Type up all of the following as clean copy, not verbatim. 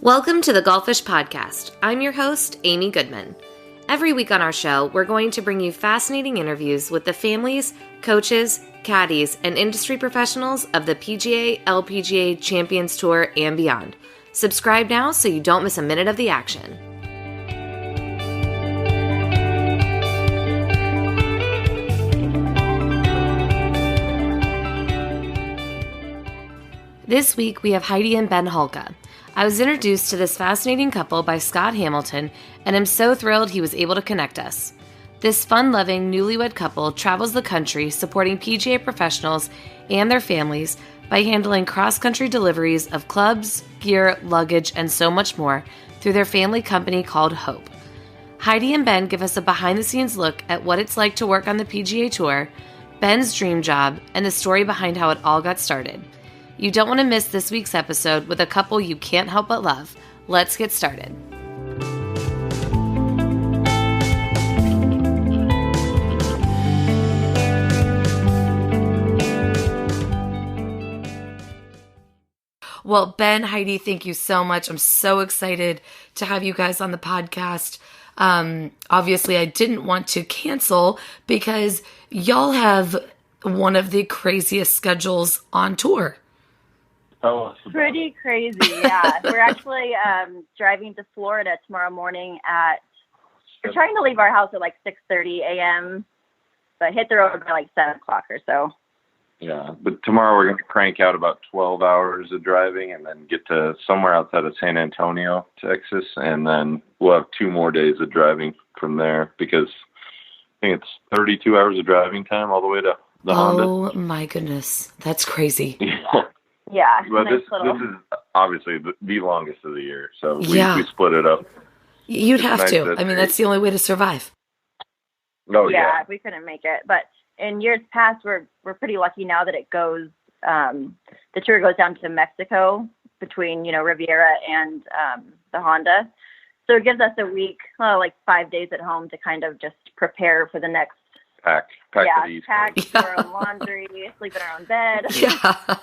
Welcome to the Golfish Podcast. I'm your host, Amy Goodman. Every week on our show, we're going to bring you fascinating interviews with the families, coaches, caddies, and industry professionals of the PGA, LPGA, Champions Tour, and beyond. Subscribe now so you don't miss a minute of the action. This week, we have Heidi and Ben Hulka. I was introduced to this fascinating couple by Scott Hamilton, and I'm so thrilled he was able to connect us. This fun-loving, newlywed couple travels the country supporting PGA professionals and their families by handling cross-country deliveries of clubs, gear, luggage, and so much more through their family company called Hope. Heidi and Ben give us a behind-the-scenes look at what it's like to work on the PGA Tour, Ben's dream job, and the story behind how it all got started. You don't want to miss this week's episode with a couple you can't help but love. Let's get started. Well, Ben, Heidi, thank you so much. I'm so excited to have you guys on the podcast. Obviously, I didn't want to cancel because y'all have one of the craziest schedules on tour. Oh, pretty crazy, yeah. We're actually driving to Florida tomorrow morning we're trying to leave our house at like 6:30 a.m., but hit the road by like 7 o'clock or so. Yeah, but tomorrow we're going to crank out about 12 hours of driving and then get to somewhere outside of San Antonio, Texas, and then we'll have 2 more days of driving from there because I think it's 32 hours of driving time all the way to the Honda. Oh, my goodness. That's crazy. Yeah. Well, this is obviously the longest of the year, so we split it up. You'd have to. I mean, that's the only way to survive. Oh, yeah, we couldn't make it. But in years past, we're pretty lucky now that it goes, the tour goes down to Mexico between, Riviera and the Honda. So it gives us a week, like 5 days at home to kind of just prepare for the next. Pack for the East Coast. Do our own laundry, sleep in our own bed. Yeah.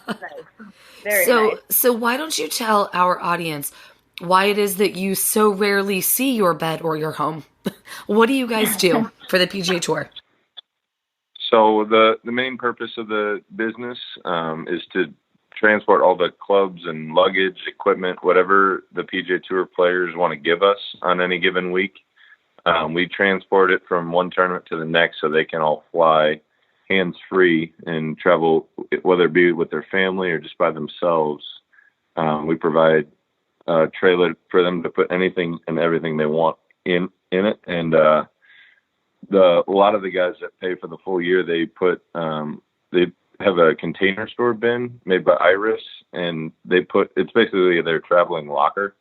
Nice. Very nice. So why don't you tell our audience why it is that you so rarely see your bed or your home? What do you guys do for the PGA Tour? So the main purpose of the business is to transport all the clubs and luggage, equipment, whatever the PGA Tour players want to give us on any given week. We transport it from one tournament to the next so they can all fly hands-free and travel, whether it be with their family or just by themselves. We provide a trailer for them to put anything and everything they want in it. And a lot of the guys that pay for the full year, they have a container store bin made by Iris, and it's basically their traveling locker.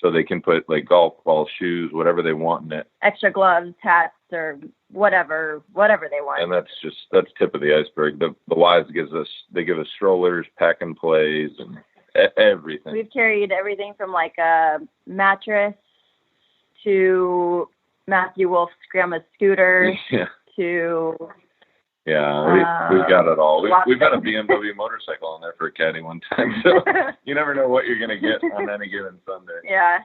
So they can put like golf balls, shoes, whatever they want in it. Extra gloves, hats, or whatever they want. And that's tip of the iceberg. The wives give us strollers, pack and plays, and everything. We've carried everything from like a mattress to Matthew Wolf's grandma's scooter to. Yeah, we've got it all. We've got a BMW motorcycle on there for a caddy one time, so you never know what you're going to get on any given Sunday. Yeah.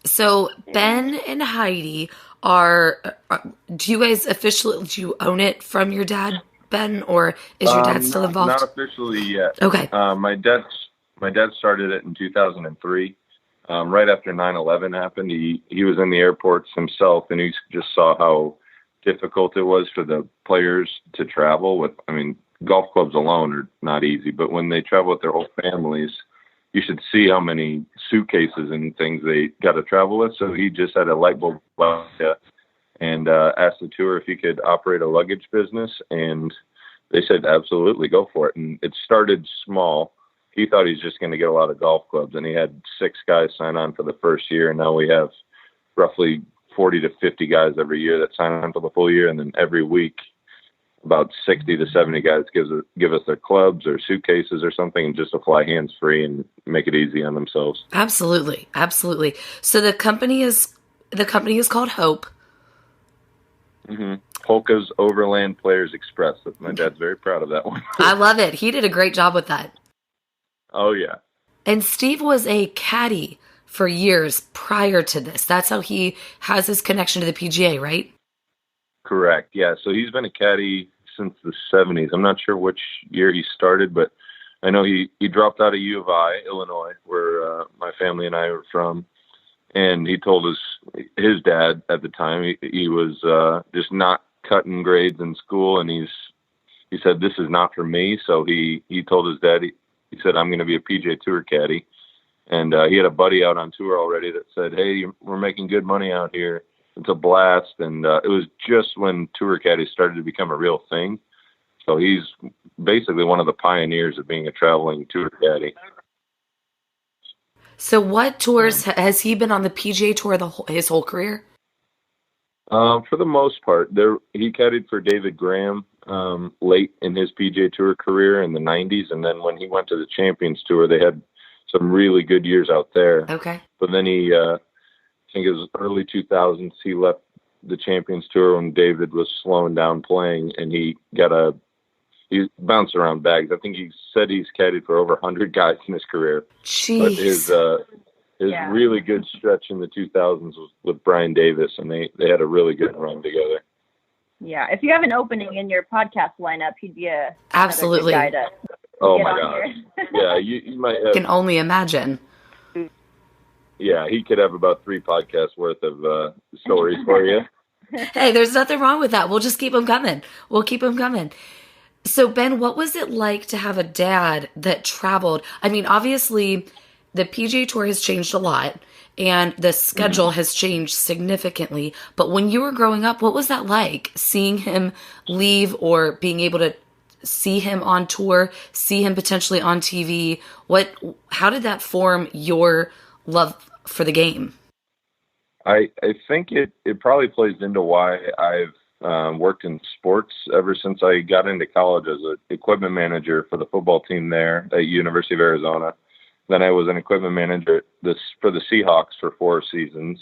So Ben and Heidi do you guys officially, do you own it from your dad, Ben, or is your dad still involved? Not officially yet. Okay. My dad started it in 2003. Right after 9/11 happened, he was in the airports himself, and he just saw how difficult it was for the players to travel with. I mean, golf clubs alone are not easy, but when they travel with their whole families, you should see how many suitcases and things they got to travel with. So he just had a light bulb and asked the tour if he could operate a luggage business, and they said absolutely, go for it. And it started small. He thought he's just going to get a lot of golf clubs, and he had 6 guys sign on for the first year, and now we have roughly 40 to 50 guys every year that sign on for the full year. And then every week, about 60 to 70 guys give us their clubs or suitcases or something, and just to fly hands free and make it easy on themselves. Absolutely. Absolutely. So the company is called Hope. Mm-hmm. Hulka's Overland Players Express. My dad's very proud of that one. I love it. He did a great job with that. Oh, yeah. And Steve was a caddy for years prior to this. That's how he has his connection to the PGA, right? Correct. Yeah. So he's been a caddy since the 70s. I'm not sure which year he started, but I know he dropped out of U of I, Illinois, where my family and I were from. And he told his dad at the time, he was just not cutting grades in school. And he said, this is not for me. So he told his dad, he said, I'm going to be a PGA Tour caddy. And he had a buddy out on tour already that said, hey, we're making good money out here. It's a blast. And it was just when tour caddies started to become a real thing. So he's basically one of the pioneers of being a traveling tour caddy. So what tours has he been on the PGA Tour his whole career? For the most part, he caddied for David Graham late in his PGA Tour career in the 90s. And then when he went to the Champions Tour, they had some really good years out there. Okay. But then I think it was early 2000s, he left the Champions Tour when David was slowing down playing, and he bounced around bags. I think he said he's caddied for over 100 guys in his career. Jeez. But his really good stretch in the 2000s was with Brian Davis, and they had a really good run together. Yeah, if you have an opening in your podcast lineup, he'd be absolutely guy to oh my God! Yeah, you might have, can only imagine. Yeah, he could have about 3 podcasts worth of stories for you. Hey, there's nothing wrong with that. We'll just keep them coming. We'll keep them coming. So, Ben, what was it like to have a dad that traveled? I mean, obviously, the PGA Tour has changed a lot, and the schedule has changed significantly. But when you were growing up, what was that like, seeing him leave or being able to see him on tour, see him potentially on TV? How did that form your love for the game? I think it probably plays into why I've worked in sports ever since I got into college as an equipment manager for the football team there at University of Arizona. Then I was an equipment manager for the Seahawks for 4 seasons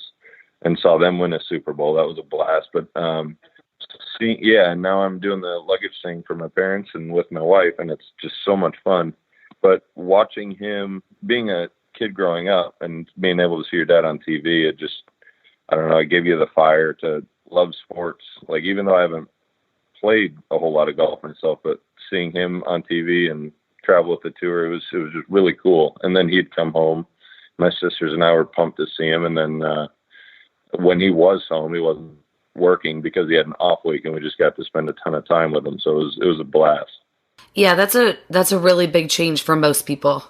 and saw them win a Super Bowl. That was a blast. But now I'm doing the luggage thing for my parents and with my wife, and it's just so much fun. But watching him, being a kid growing up and being able to see your dad on TV, it just, I don't know, it gave you the fire to love sports. Like, even though I haven't played a whole lot of golf myself, but seeing him on TV and travel with the tour, it was just really cool. And then he'd come home. My sisters and I were pumped to see him. And then when he was home, he wasn't working because he had an off week, and we just got to spend a ton of time with him. So it was a blast. Yeah, that's a really big change for most people.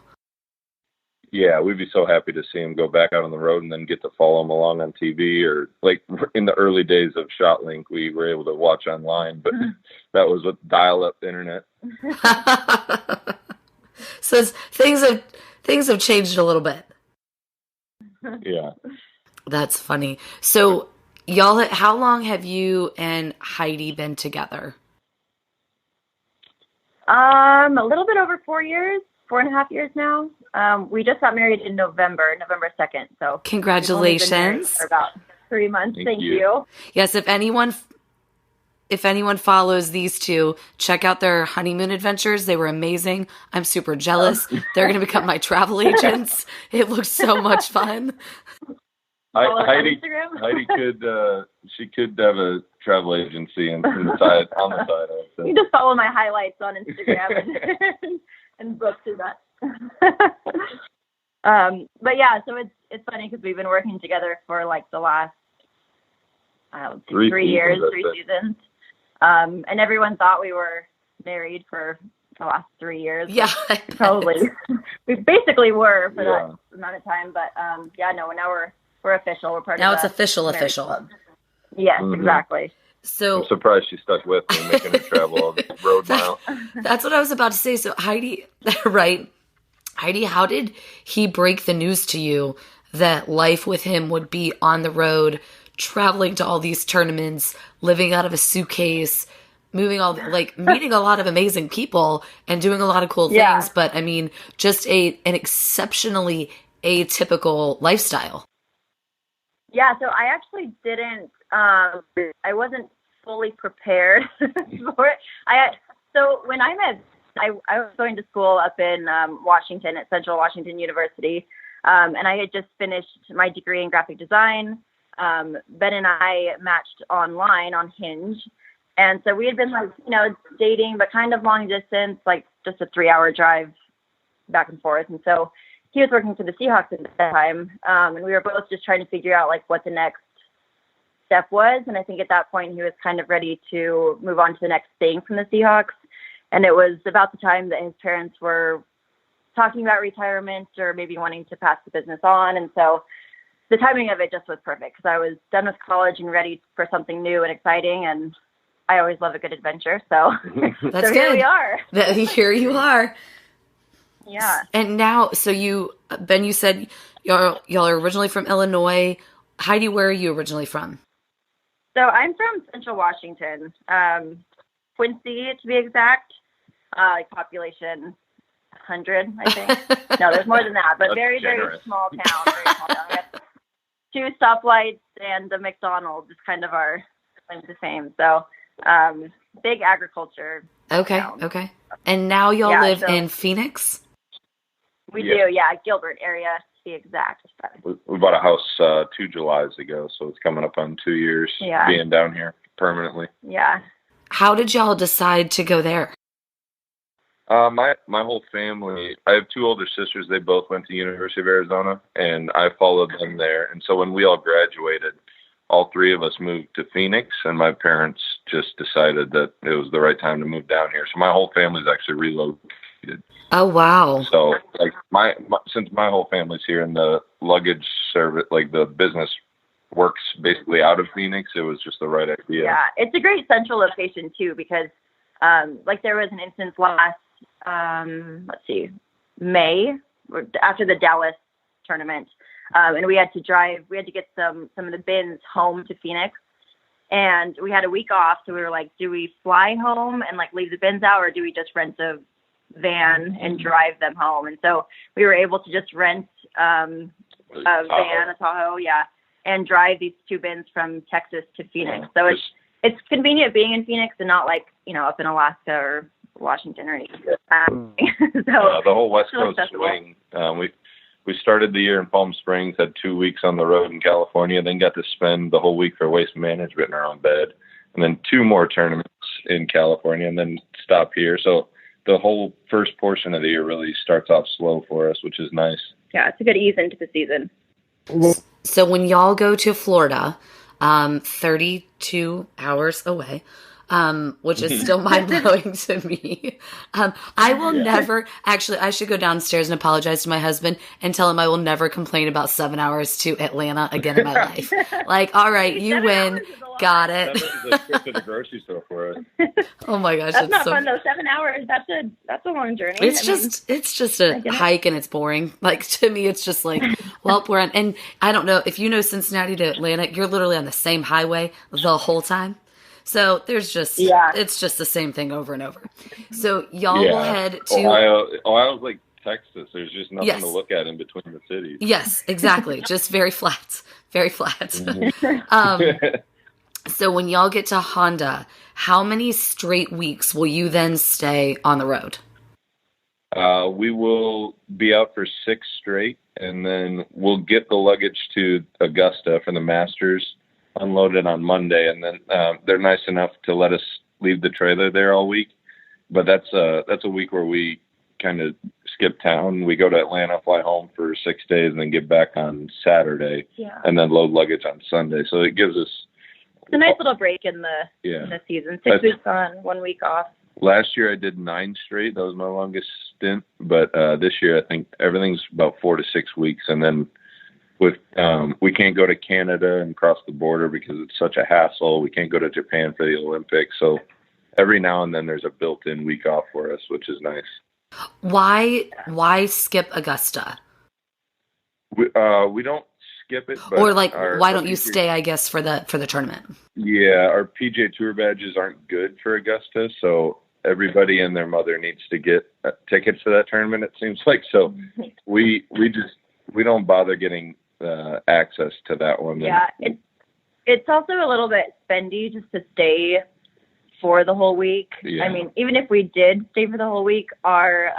Yeah, we'd be so happy to see him go back out on the road and then get to follow him along on TV, or like in the early days of ShotLink, we were able to watch online, but that was with dial-up internet. So things have changed a little bit. Yeah. That's funny. So y'all, how long have you and Heidi been together? A little bit over 4 years. 4.5 years now. We just got married in November 2nd. So congratulations. For about 3 months. Thank you. Yes, if anyone follows these two, check out their honeymoon adventures. They were amazing. I'm super jealous. They're going to become my travel agents. It looks so much fun. Heidi could have a travel agency on the side. So. You just follow my highlights on Instagram and book through that. But yeah, so it's funny because we've been working together for like the last 3 seasons. And everyone thought we were married for the last 3 years. Yeah, probably. We basically were for that amount of time. But now we're official. We're part of now. It's official. Club. Yes, exactly. So I'm surprised she stuck with me, making her travel all the road mile. That's what I was about to say. So Heidi, right? Heidi, how did he break the news to you that life with him would be on the road, traveling to all these tournaments, living out of a suitcase, meeting a lot of amazing people and doing a lot of cool things. But I mean, just an exceptionally atypical lifestyle. Yeah, so I actually didn't. I wasn't fully prepared for it. So when I was going to school up in Washington at Central Washington University, And I had just finished my degree in graphic design. Ben and I matched online on Hinge. And so we had been dating, but kind of long distance, like just a 3-hour drive back and forth. And so he was working for the Seahawks at that time. And we were both just trying to figure out like what the next step was. And I think at that point he was kind of ready to move on to the next thing from the Seahawks. And it was about the time that his parents were talking about retirement or maybe wanting to pass the business on. And so the timing of it just was perfect because I was done with college and ready for something new and exciting. And I always love a good adventure. So, That's so good. Here we are. Here you are. Yeah. And now, so Ben, you said y'all are originally from Illinois. Heidi, where are you originally from? So I'm from Central Washington, Quincy to be exact, population 100, I think. No, there's more than that, but very, very small town. Very small town. We have 2 stoplights and the McDonald's is kind of our claim to fame. So big agriculture. Okay, town. okay. And now y'all live in Phoenix? We do, Gilbert area to be exact. We bought a house 2 Julys ago, so it's coming up on 2 years being down here permanently. Yeah. How did y'all decide to go there? My whole family, I have 2 older sisters. They both went to University of Arizona, and I followed them there. And so when we all graduated, all 3 of us moved to Phoenix, and my parents just decided that it was the right time to move down here. So my whole family's actually relocated. Oh, wow. So like since my whole family's here and the luggage service, like the business works basically out of Phoenix, it was just the right idea. Yeah, it's a great central location too because there was an instance last, May, after the Dallas tournament, and we had to get some of the bins home to Phoenix, and we had a week off, so we were like, do we fly home and like leave the bins out, or do we just rent a van and drive them home? And so we were able to just rent a Tahoe, and drive these 2 bins from Texas to Phoenix. So it's convenient being in Phoenix and not like, up in Alaska or Washington or anything. So the whole West Coast swing. We started the year in Palm Springs, had 2 weeks on the road in California, then got to spend the whole week for Waste Management in our own bed, and then 2 more tournaments in California, and then stop here. So the whole first portion of the year really starts off slow for us, which is nice. Yeah, it's a good ease into the season. So when y'all go to Florida, 32 hours away, which is still mind-blowing to me. I will never, actually, I should go downstairs and apologize to my husband and tell him I will never complain about 7 hours to Atlanta again in my life. Like, all right, you win. Got it. That was a trip to the grocery store for us. Oh my gosh. That's not fun though. 7 hours. That's a long journey. It's just a hike and it's boring. Like to me, it's just like, well, we're on, and I don't know if you know Cincinnati to Atlanta, you're literally on the same highway the whole time. So there's just, it's just the same thing over and over. So y'all will head to Ohio's like Texas. There's just nothing to look at in between the cities. Yes, exactly. Just very flat, very flat. Mm-hmm. So when y'all get to Honda, how many straight weeks will you then stay on the road? We will be out for 6 straight, and then we'll get the luggage to Augusta for the Masters, unloaded on Monday, and then they're nice enough to let us leave the trailer there all week. But that's a week where we kind of skip town. We go to Atlanta, fly home for 6 days, and then get back on Saturday, and then load luggage on Sunday. So it gives us a nice little break in the season. 6 weeks on, 1 week off. Last year I did 9 straight. That was my longest stint. But this year I think everything's about 4 to 6 weeks, and then with we can't go to Canada and cross the border because it's such a hassle. We can't go to Japan for the Olympics. So every now and then there's a built-in week off for us, which is nice. Why skip Augusta? We don't skip it, but or like why don't you stay? I guess for the tournament. Yeah, our PGA Tour badges aren't good for Augusta, so everybody and their mother needs to get tickets to that tournament. It seems like so. We don't bother getting access to that one. Yeah, it's also a little bit spendy just to stay for the whole week. Yeah. I mean, even if we did stay for the whole week, our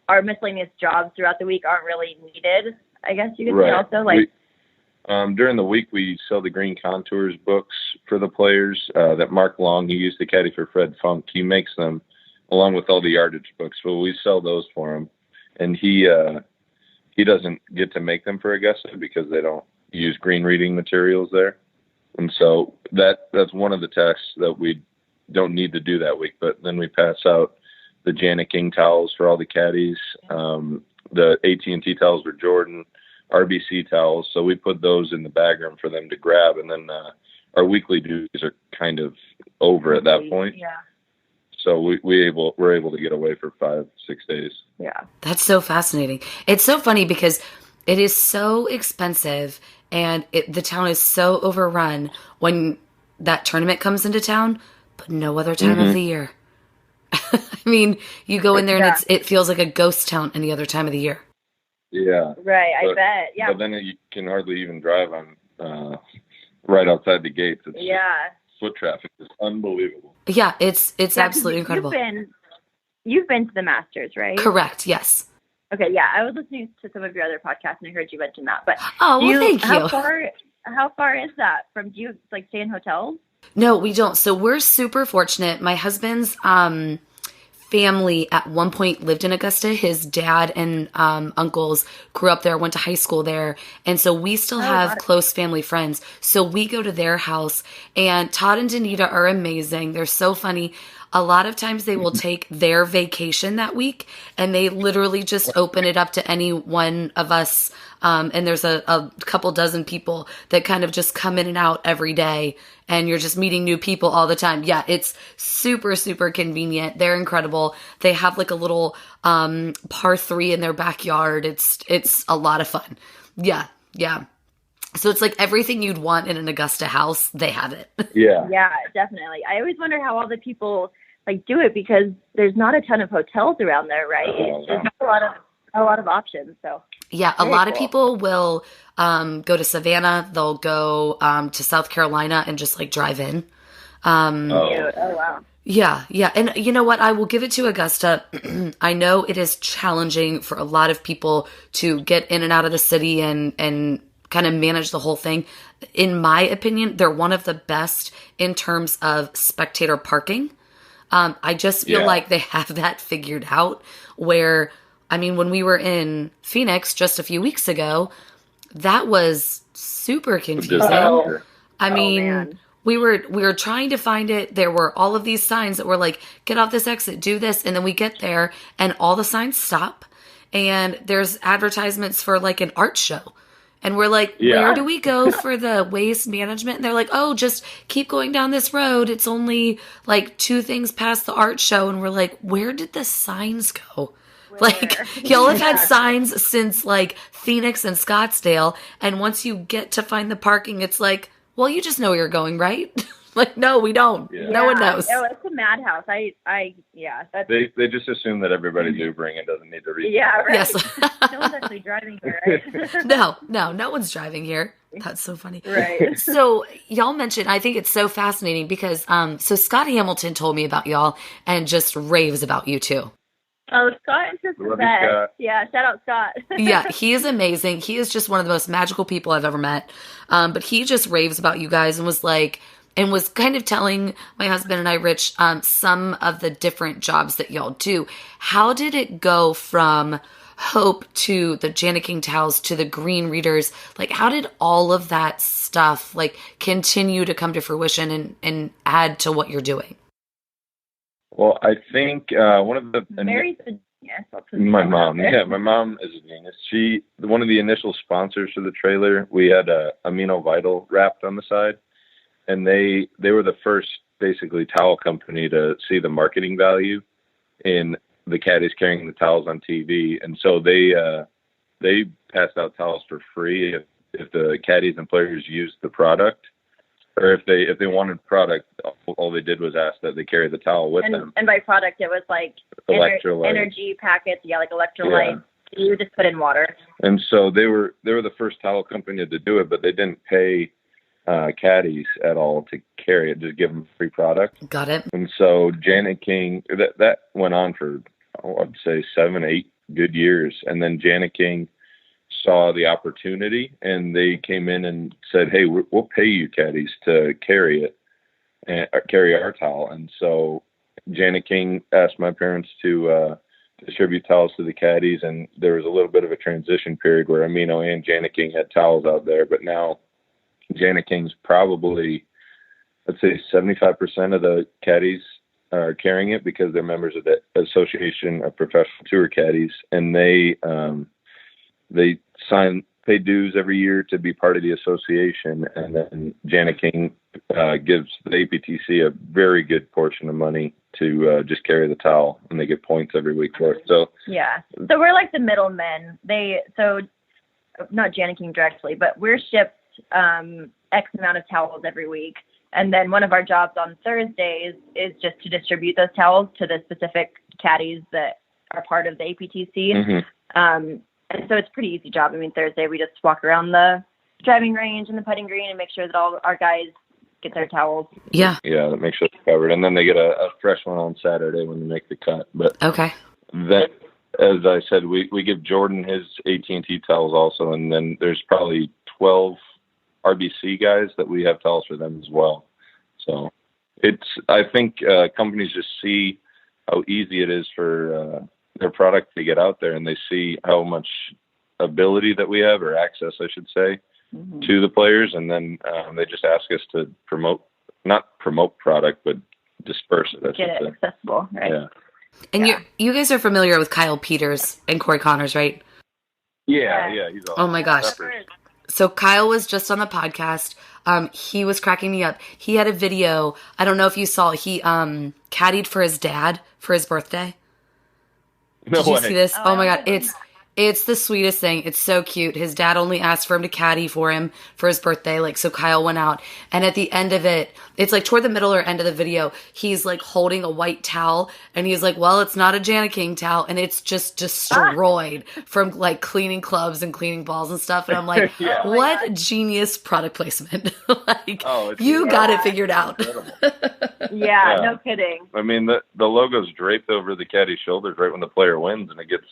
our miscellaneous jobs throughout the week aren't really needed, I guess you could say also. Like, during the week, we sell the Green Contours books for the players that Mark Long, he used to caddy for Fred Funk. He makes them along with all the yardage books. So we sell those for him. And he doesn't get to make them for Augusta because they don't use green reading materials there. And so that's one of the tests that we don't need to do that week. But then we pass out the Janet King towels for all the caddies, the AT&T towels for Jordan, RBC towels. So we put those in the bag room for them to grab. And then our weekly duties are kind of over at that point. Yeah. So we're able to get away for 5-6 days. Yeah. That's so fascinating. It's so funny because it is so expensive and the town is so overrun when that tournament comes into town, but no other time of the year. I mean, you go in there and it feels like a ghost town any other time of the year. Yeah. Right. I bet. Yeah. But then you can hardly even drive on right outside the gates. It's foot traffic is unbelievable. Yeah, it's absolutely incredible. You've been to the Masters, right? Correct. Yes. Okay. Yeah, I was listening to some of your other podcasts and I heard you mention that. But thank you. How far is that from? Do you like stay in hotels? No, we don't. So we're super fortunate. My husband's family at one point lived in Augusta. His dad and uncles grew up there, went to high school there. And so we still have close family friends. So we go to their house, and Todd and Danita are amazing. They're so funny. A lot of times they will take their vacation that week and they literally just open it up to any one of us. And there's a couple dozen people that kind of just come in and out every day and you're just meeting new people all the time. Yeah, it's super, super convenient. They're incredible. They have like a little par 3 in their backyard. It's a lot of fun. Yeah, yeah. So it's like everything you'd want in an Augusta house, they have it. Yeah. Yeah, definitely. I always wonder how all the people like do it because there's not a ton of hotels around there, right? There's not a lot of options. So yeah, a lot of people will go to Savannah. They'll go to South Carolina and just like drive in. Oh wow. Yeah, yeah. And you know what? I will give it to Augusta. I know it is challenging for a lot of people to get in and out of the city and kind of manage the whole thing. In my opinion, they're one of the best in terms of spectator parking. I just feel like they have that figured out where, I mean, when we were in Phoenix just a few weeks ago, that was super confusing. I mean, we were trying to find it. There were all of these signs that were like, get off this exit, do this. And then we get there and all the signs stop. And there's advertisements for like an art show. And we're like, where do we go for the waste management? And they're like, oh, just keep going down this road. It's only like 2 things past the art show. And we're like, where did the signs go? Like, y'all have had signs since like Phoenix and Scottsdale. And once you get to find the parking, it's like, well, you just know where you're going, right? Like, no, we don't. Yeah. No one knows. No, it's a madhouse. That's... They just assume that everybody's Ubering and doesn't need to read. Yeah, right. Yes. No one's actually driving here, right? No one's driving here. That's so funny. Right. So y'all mentioned, I think it's so fascinating because, so Scott Hamilton told me about y'all and just raves about you too. Oh, Scott is just the best. Yeah, shout out Scott. Yeah, he is amazing. He is just one of the most magical people I've ever met. But he just raves about you guys and was kind of telling my husband and I, Rich, some of the different jobs that y'all do. How did it go from Hope to the Janet King towels to the green readers? Like, how did all of that stuff like continue to come to fruition and add to what you're doing? Well, I think one of the Mary's a genius. My mom is a genius. One of the initial sponsors for the trailer, we had Amino Vital wrapped on the side, and they were the first basically towel company to see the marketing value in the caddies carrying the towels on TV, and so they passed out towels for free if the caddies and players used the product. Or if they wanted product, all they did was ask that they carry the towel with them. And by product, it was like energy packets, like electrolytes. Yeah. You just put in water. And so they were the first towel company to do it, but they didn't pay caddies at all to carry it, just give them free product. Got it. And so Janet King, that went on for, I'd say 7-8 good years. And then Janet King saw the opportunity, and they came in and said, "Hey, we'll pay you caddies to carry it and carry our towel." And so Janet King asked my parents to distribute towels to the caddies, and there was a little bit of a transition period where Amino and Janet King had towels out there, but now Janet King's probably, let's say, 75% of the caddies are carrying it because they're members of the Association of Professional Tour Caddies, and they pay dues every year to be part of the association, and then Janet King gives the APTC a very good portion of money to just carry the towel, and they get points every week for it. So yeah, so we're like the middlemen. So not Janet King directly, but we're shipped X amount of towels every week. And then one of our jobs on Thursdays is just to distribute those towels to the specific caddies that are part of the APTC. Mm-hmm. And so it's a pretty easy job. I mean, Thursday we just walk around the driving range and the putting green and make sure that all our guys get their towels. Yeah. Yeah, that makes sure it's covered. And then they get a fresh one on Saturday when they make the cut. But okay. Then, as I said, we give Jordan his AT&T towels also, and then there's probably 12 RBC guys that we have towels for them as well. So I think companies just see how easy it is for their product to get out there, and they see how much ability that we have, or access, I should say, mm-hmm. to the players, and then they just ask us to not promote product, but disperse it. Get it accessible, right? Yeah. And you guys are familiar with Kyle Peters and Corey Connors, right? Yeah. He's awesome. Oh my gosh. So Kyle was just on the podcast. He was cracking me up. He had a video. I don't know if you saw. He caddied for his dad for his birthday. Did you see this? Oh my God. It's the sweetest thing. It's so cute. His dad only asked for him to caddy for him for his birthday. Like, so Kyle went out, and at the end of it, it's like toward the middle or end of the video, he's like holding a white towel, and he's like, well, it's not a Janet King towel, and it's just destroyed from like cleaning clubs and cleaning balls and stuff. And I'm like, what genius product placement. Like, you got it figured out. Yeah, no kidding. I mean, the logo's draped over the caddy's shoulders right when the player wins, and it gets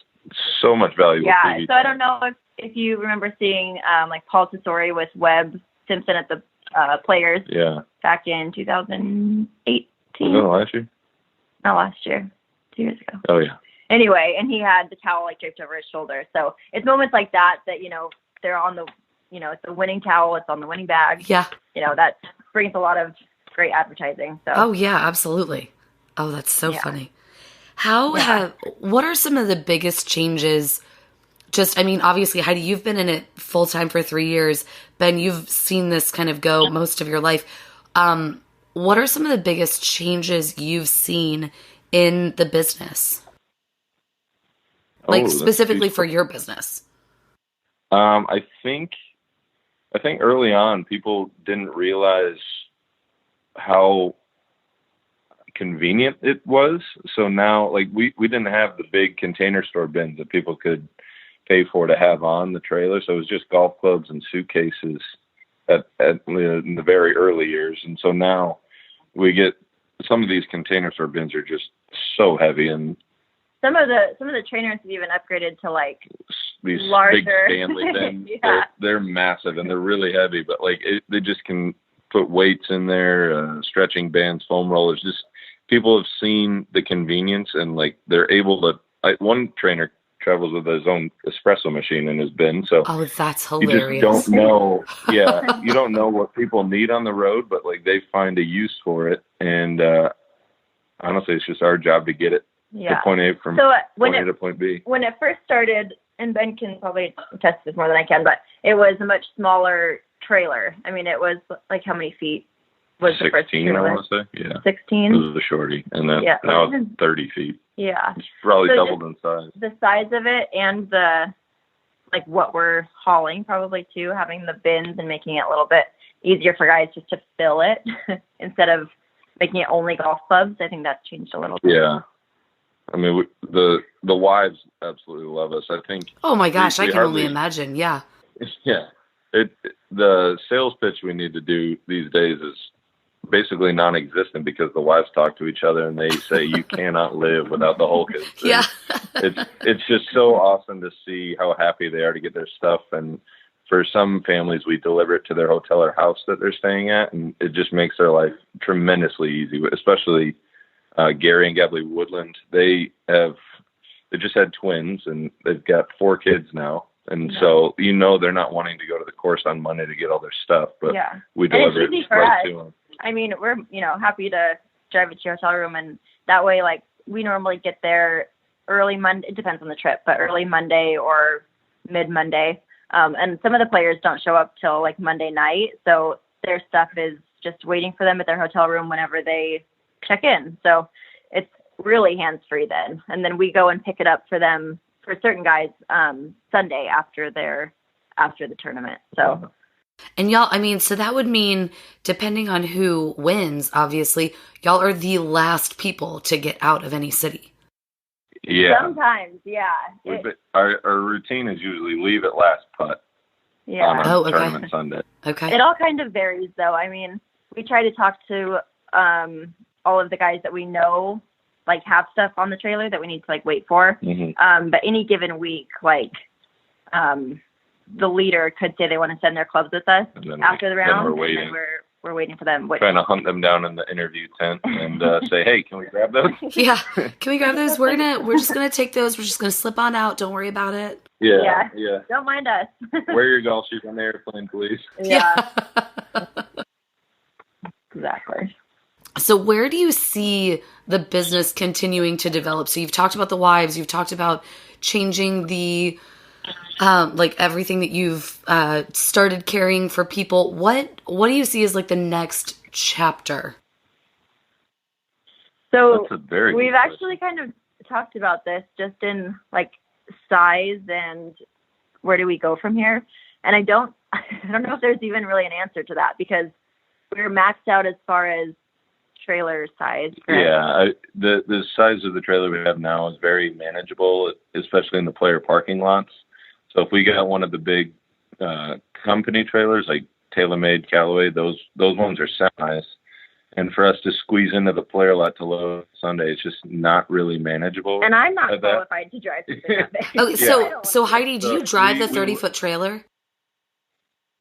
so much valuable TV. So I don't know if you remember seeing like Paul Tesori with Webb Simpson at the Players back in 2018. Was that last year? Not last year. 2 years ago. Oh, yeah. Anyway, and he had the towel like draped over his shoulder. So it's moments like that, you know, they're on the, you know, it's a winning towel, it's on the winning bag. Yeah. You know, that brings a lot of great advertising. So. Oh, yeah, absolutely. Oh, that's so funny. What are some of the biggest changes? Just, I mean, obviously, Heidi, you've been in it full time for 3 years. Ben, you've seen this kind of go most of your life. What are some of the biggest changes you've seen in the business? Like specifically for your business? I think early on people didn't realize how convenient it was. So now, like, we didn't have the big container store bins that people could pay for to have on the trailer. So it was just golf clubs and suitcases in the very early years. And so now we get some of these container store bins are just so heavy, and some of the trainers have even upgraded to like these larger big Stanley bins. They're massive and they're really heavy, but like they just can put weights in there, stretching bands, foam rollers. Just people have seen the convenience, and like they're able to. One trainer travels with his own espresso machine in his bin, so that's hilarious. You just don't know. Yeah, you don't know what people need on the road, but like they find a use for it, and honestly, it's just our job to get it to point A from point A to point B. When it first started, and Ben can probably attest this more than I can, but it was a much smaller trailer. I mean, it was like how many feet was 16, the first trailer? I want to say. Yeah. 16? This is the shorty, and then now it's 30 feet. Yeah. It's probably doubled in size. The size of it and the, like, what we're hauling probably too, having the bins and making it a little bit easier for guys just to fill it instead of making it only golf clubs. I think that's changed a little bit. Yeah. I mean, the wives absolutely love us. I think. Oh my gosh, I can only imagine. Yeah. Yeah. The sales pitch we need to do these days is basically non-existent because the wives talk to each other and they say you cannot live without the Hulkas. Yeah. It's just so awesome to see how happy they are to get their stuff. And for some families, we deliver it to their hotel or house that they're staying at, and it just makes their life tremendously easy, especially Gary and Gabley Woodland. They just had twins, and they've got 4 kids now. And so, they're not wanting to go to the course on Monday to get all their stuff, but we deliver it right to them. I mean, we're, happy to drive it to your hotel room, and that way, like, we normally get there early Monday. It depends on the trip, but early Monday or mid-Monday. And some of the players don't show up till, like, Monday night, so their stuff is just waiting for them at their hotel room whenever they check in. So it's really hands-free then. And then we go and pick it up for them, for certain guys, Sunday after the tournament. So, and y'all, I mean, so that would mean, depending on who wins, obviously, y'all are the last people to get out of any city. Yeah. Sometimes, yeah. Our routine is usually leave at last putt. Yeah. On our tournament Sunday. Okay. It all kind of varies, though. I mean, we try to talk to all of the guys that we know, like, have stuff on the trailer that we need to, like, wait for. Mm-hmm. But any given week, like, the leader could say they want to send their clubs with us after the round. Then we're waiting. And then we're waiting for them. Trying to hunt them down in the interview tent and say, hey, can we grab those? Yeah. Can we grab those? We're just going to take those. We're just going to slip on out. Don't worry about it. Yeah. Don't mind us. Wear your golf shoes on the airplane, please. Yeah. Exactly. So where do you see the business continuing to develop? So you've talked about the wives, you've talked about changing the, like, everything that you've started carrying for people. What do you see as, like, the next chapter? So we've actually kind of talked about this just in, like, size and where do we go from here? And I don't know if there's even really an answer to that, because we're maxed out as far as trailer size. Correct? Yeah, the size of the trailer we have now is very manageable, especially in the player parking lots. So if we got one of the big company trailers like TaylorMade, Callaway, those ones are semis. And for us to squeeze into the player lot to load Sunday, it's just not really manageable. And I'm not qualified to drive something that big. Oh, so Heidi, do you drive the 30-foot trailer?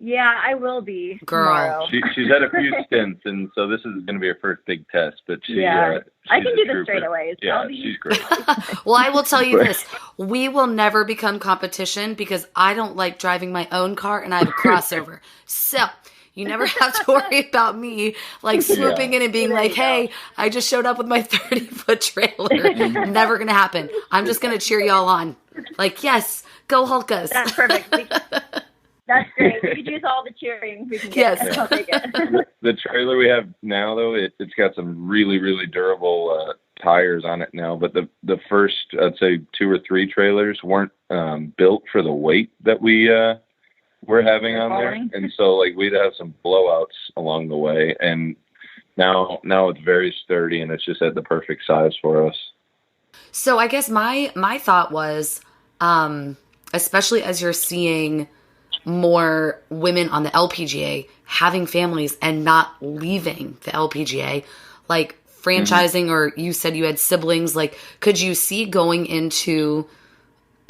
Yeah, I will be. Girl. Tomorrow. She's had a few stints, and so this is going to be her first big test. But I can do the straightaways. Yeah, she's great. Well, I will tell you this. We will never become competition because I don't like driving my own car, and I have a crossover. So you never have to worry about me, like, swooping in and being like, hey, I just showed up with my 30-foot trailer. Never going to happen. I'm just going to cheer y'all on. Like, yes, go Hulkas. That's perfect. That's great. We could use all the cheering we can get. Yes. I'll take it. The trailer we have now, though, it's got some really, really durable tires on it now. But the first, I'd say, 2 or 3 trailers weren't built for the weight that we're having on there. And so, like, we'd have some blowouts along the way. And now it's very sturdy, and it's just at the perfect size for us. So I guess my thought was, especially as you're seeing more women on the LPGA having families and not leaving the LPGA, like franchising, or you said you had siblings, like, could you see going into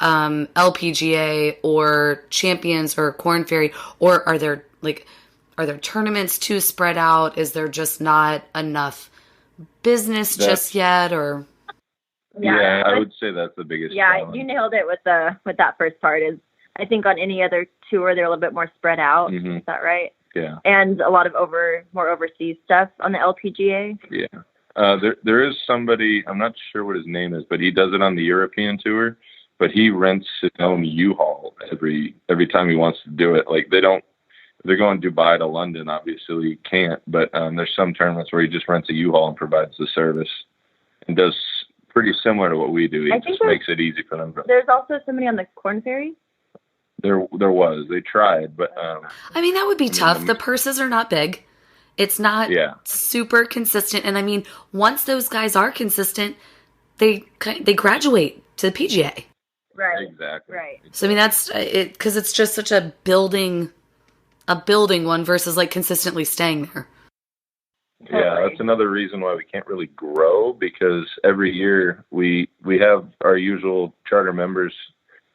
LPGA or Champions or Korn Ferry, or are there tournaments too spread out? Is there just not enough business just yet? Or yeah, I would say that's the biggest challenge. You nailed it with that first part. Is I think on any other tour they're a little bit more spread out. Is that right? Yeah. And a lot of more overseas stuff on the LPGA. Yeah. There is somebody, I'm not sure what his name is, but he does it on the European tour. But he rents his own U-Haul every time he wants to do it. Like, they're going Dubai to London, obviously he can't. But there's some tournaments where he just rents a U-Haul and provides the service, and does pretty similar to what we do. He just makes it easy for them. There's also somebody on the Korn Ferry. There was. They tried, but I mean, that would be tough. The purses are not big. It's not super consistent. And I mean, once those guys are consistent, they graduate to the PGA. Right. Exactly. Right. So I mean, that's it, because it's just such a building one versus, like, consistently staying there. Yeah, that's another reason why we can't really grow, because every year we have our usual charter members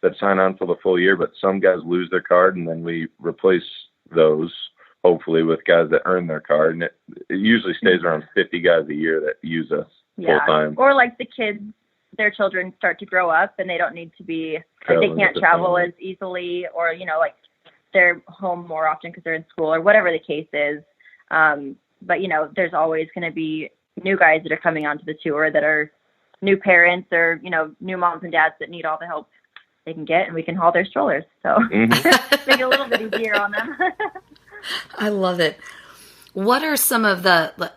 that sign on for the full year, but some guys lose their card, and then we replace those hopefully with guys that earn their card, and it usually stays around 50 guys a year that use us full time. Or like the kids, their children start to grow up and they don't need to be, like, they can't travel as easily, or, you know, like they're home more often because they're in school or whatever the case is. But, you know, there's always going to be new guys that are coming onto the tour that are new parents or, you know, new moms and dads that need all the help they can get, and we can haul their strollers. So make it a little bit easier on them. I love it. What are some of the,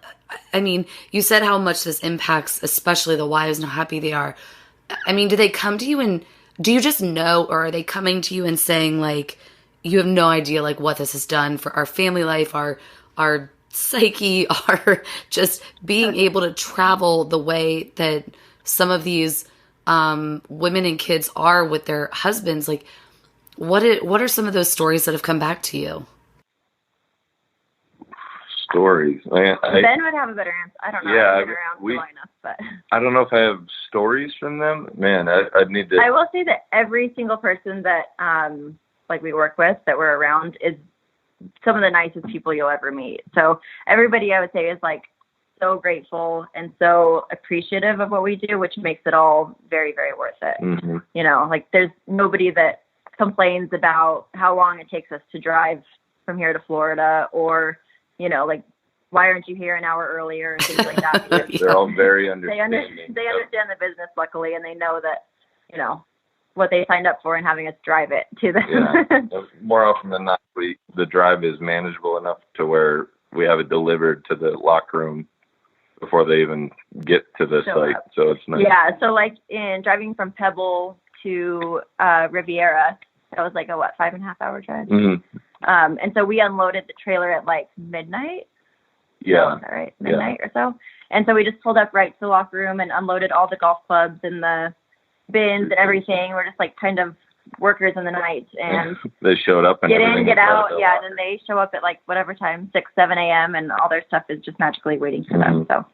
I mean, you said how much this impacts, especially the wives and how happy they are. I mean, do they come to you and do you just know, or are they coming to you and saying, like, you have no idea, like, what this has done for our family life, our psyche, our just being able to travel the way that some of these women and kids are with their husbands? Like, what are some of those stories that have come back to you? Stories. Ben would have a better answer. I don't know. Yeah, I've been around long enough, but I don't know if I have stories from them. Man, I'd need to. I will say that every single person that like we work with that we're around is some of the nicest people you'll ever meet. So everybody, I would say, is like so grateful and so appreciative of what we do, which makes it all very, very worth it. Mm-hmm. You know, like there's nobody that complains about how long it takes us to drive from here to Florida, or, you know, like, why aren't you here an hour earlier, and things like that. They're all very understanding. They understand the business, luckily, and they know that, you know, what they signed up for and having us drive it to them. Yeah. More often than not, the drive is manageable enough to where we have it delivered to the locker room before they even get to the site. So it's nice. Yeah. So like in driving from Pebble to Riviera, that was like a 5.5 hour drive. Mm-hmm. And so we unloaded the trailer at like midnight. Yeah. Is that right? Midnight or so. And so we just pulled up right to the locker room and unloaded all the golf clubs and the bins and everything. We're just like kind of workers in the night, and they showed up and get in, get out. Yeah. And then they show up at like whatever time, 6, 7 a.m. and all their stuff is just magically waiting for them. So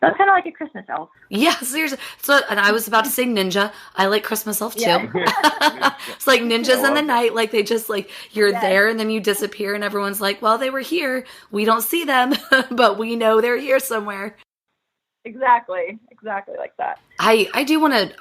it's kind of like a Christmas elf. Yeah, seriously. So, and I was about to say ninja. I like Christmas elf too. Yeah. It's like ninjas in the night. Like they just like, you're there and then you disappear and everyone's like, well, they were here. We don't see them, but we know they're here somewhere. Exactly like that. I do want to,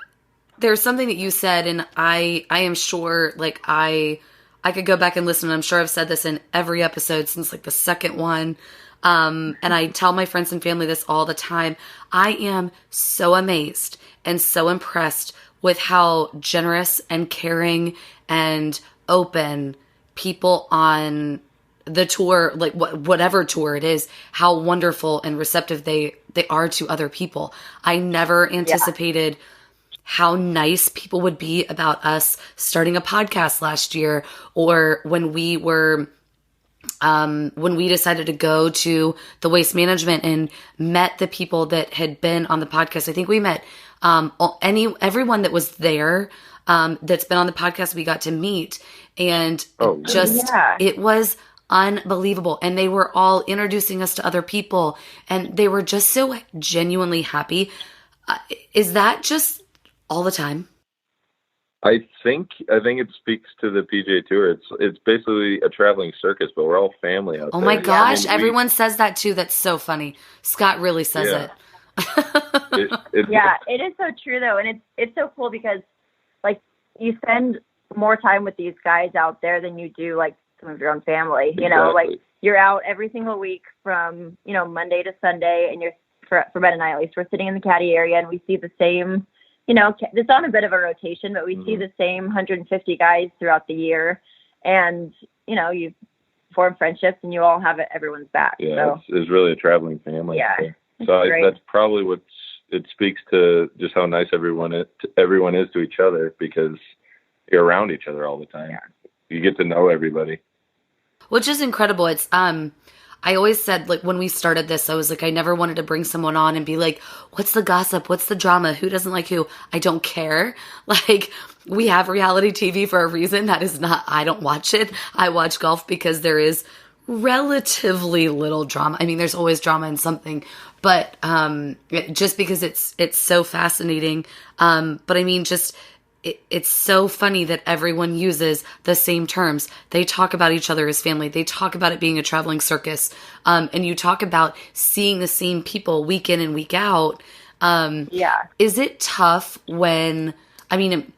there's something that you said, and I am sure, like, I could go back and listen. I'm sure I've said this in every episode since like the second one. And I tell my friends and family this all the time. I am so amazed and so impressed with how generous and caring and open people on the tour, like whatever tour it is, how wonderful and receptive they are to other people. I never anticipated how nice people would be about us starting a podcast last year, or when we decided to go to the Waste Management and met the people that had been on the podcast. I think we met everyone that was there that's been on the podcast. We got to meet, and it was unbelievable. And they were all introducing us to other people, and they were just so genuinely happy. Is that just all the time? I think it speaks to the PGA Tour. It's basically a traveling circus, but we're all family out there. Oh my gosh, everyone says that too. That's so funny. Scott really says it. It is so true though, and it's so cool because like you spend more time with these guys out there than you do like some of your own family. You know, like you're out every single week from, you know, Monday to Sunday, and you're for Ben and I at least, we're sitting in the caddy area and we see the same. You know, it's on a bit of a rotation, but we see the same 150 guys throughout the year. And, you know, you form friendships and you all have everyone's back. Yeah, so. It's really a traveling family. Yeah. So that's probably what it speaks to, just how nice everyone is to each other, because you're around each other all the time. Yeah. You get to know everybody. Which is incredible. It's, I always said, like, when we started this, I was like, I never wanted to bring someone on and be like, what's the gossip? What's the drama? Who doesn't like who? I don't care. Like, we have reality TV for a reason. That is not, I don't watch it. I watch golf because there is relatively little drama. I mean, there's always drama in something, but just because it's so fascinating. But I mean, just it's so funny that everyone uses the same terms. They talk about each other as family. They talk about it being a traveling circus. And you talk about seeing the same people week in and week out. Is it tough when, I mean,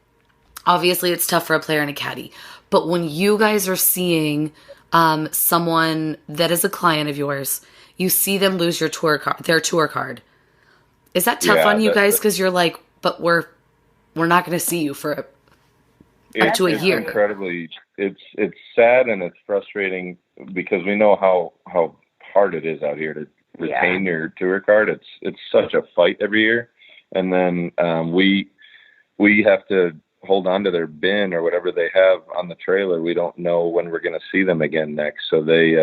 obviously it's tough for a player and a caddy, but when you guys are seeing someone that is a client of yours, you see them lose their tour card. Is that tough on you guys? Because you're like, but we're not going to see you for up to a year. Incredibly, it's sad and it's frustrating because we know how hard it is out here to retain your tour card. It's such a fight every year, and then we have to hold on to their bin or whatever they have on the trailer. We don't know when we're going to see them again next, so they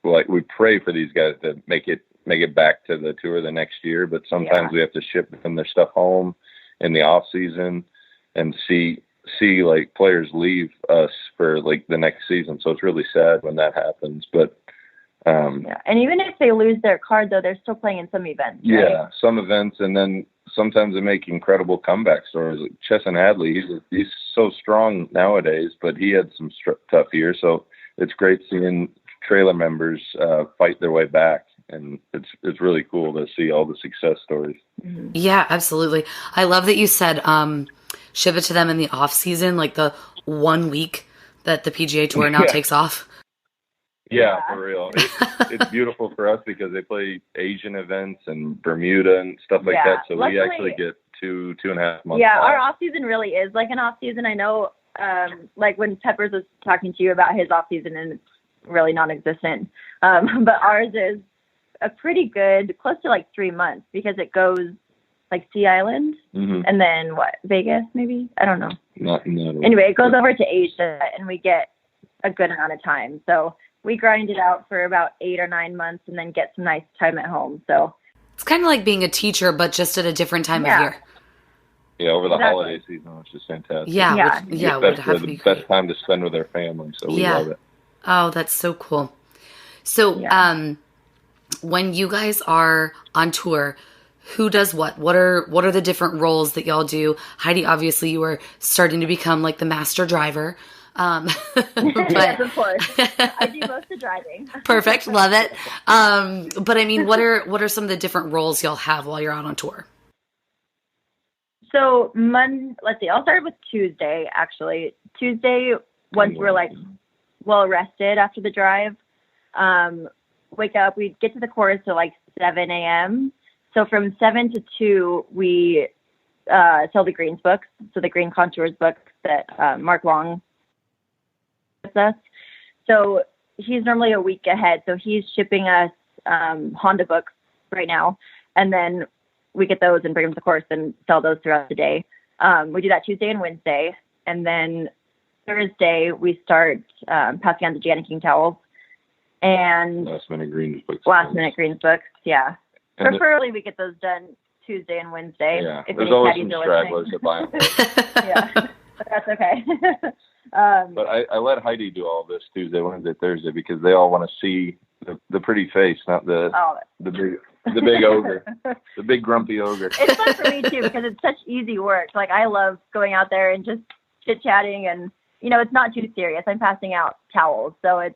we pray for these guys to make it back to the tour the next year. But sometimes we have to ship them their stuff home in the off season and see like players leave us for like the next season. So it's really sad when that happens, but and even if they lose their card though, they're still playing in some events, right? Yeah, some events, and then sometimes they make incredible comeback stories. Like Chesson Hadley, he's so strong nowadays, but he had some tough years, so it's great seeing trailer members fight their way back. And it's really cool to see all the success stories. Yeah, absolutely. I love that you said ship it to them in the off season, like the 1 week that the PGA Tour now takes off. Yeah, for real. It's beautiful for us because they play Asian events and Bermuda and stuff like that. So luckily, we actually get 2.5 months. Yeah, off. Our off season really is like an off season. I know, like when Peppers was talking to you about his off season, and it's really non-existent. But ours is a pretty good, close to like 3 months, because it goes like Sea Island and then Vegas maybe? I don't know. Anyway, it goes over to Asia and we get a good amount of time. So we grind it out for about 8 or 9 months and then get some nice time at home. So it's kind of like being a teacher, but just at a different time of year. Yeah, over the holiday season, which is fantastic. Yeah. That's the best time to spend with our family. So we love it. Oh, that's so cool. So, when you guys are on tour, who does what? What are the different roles that y'all do? Heidi, obviously you are starting to become like the master driver. Yes, of course. I do most of the driving. Perfect. Love it. But I mean, what are some of the different roles y'all have while you're out on tour? So let's see, I'll start with Tuesday, actually. Tuesday, once we're like well rested after the drive, wake up, we get to the course at like 7 a.m. So from 7 to 2, we sell the greens books. So the Green Contours book that Mark Long gives us. So he's normally a week ahead. So he's shipping us Honda books right now. And then we get those and bring them to the course and sell those throughout the day. We do that Tuesday and Wednesday. And then Thursday, we start passing on the Janet King towels. And last minute greens books, yeah. And preferably we get those done Tuesday and Wednesday. Yeah, there's always some stragglers that buy them. Yeah, but that's okay. But I let Heidi do all this Tuesday, Wednesday, Thursday because they all want to see the pretty face, not the big ogre, the big grumpy ogre. It's fun for me too because it's such easy work. Like I love going out there and just chit chatting, and it's not too serious. I'm passing out towels, so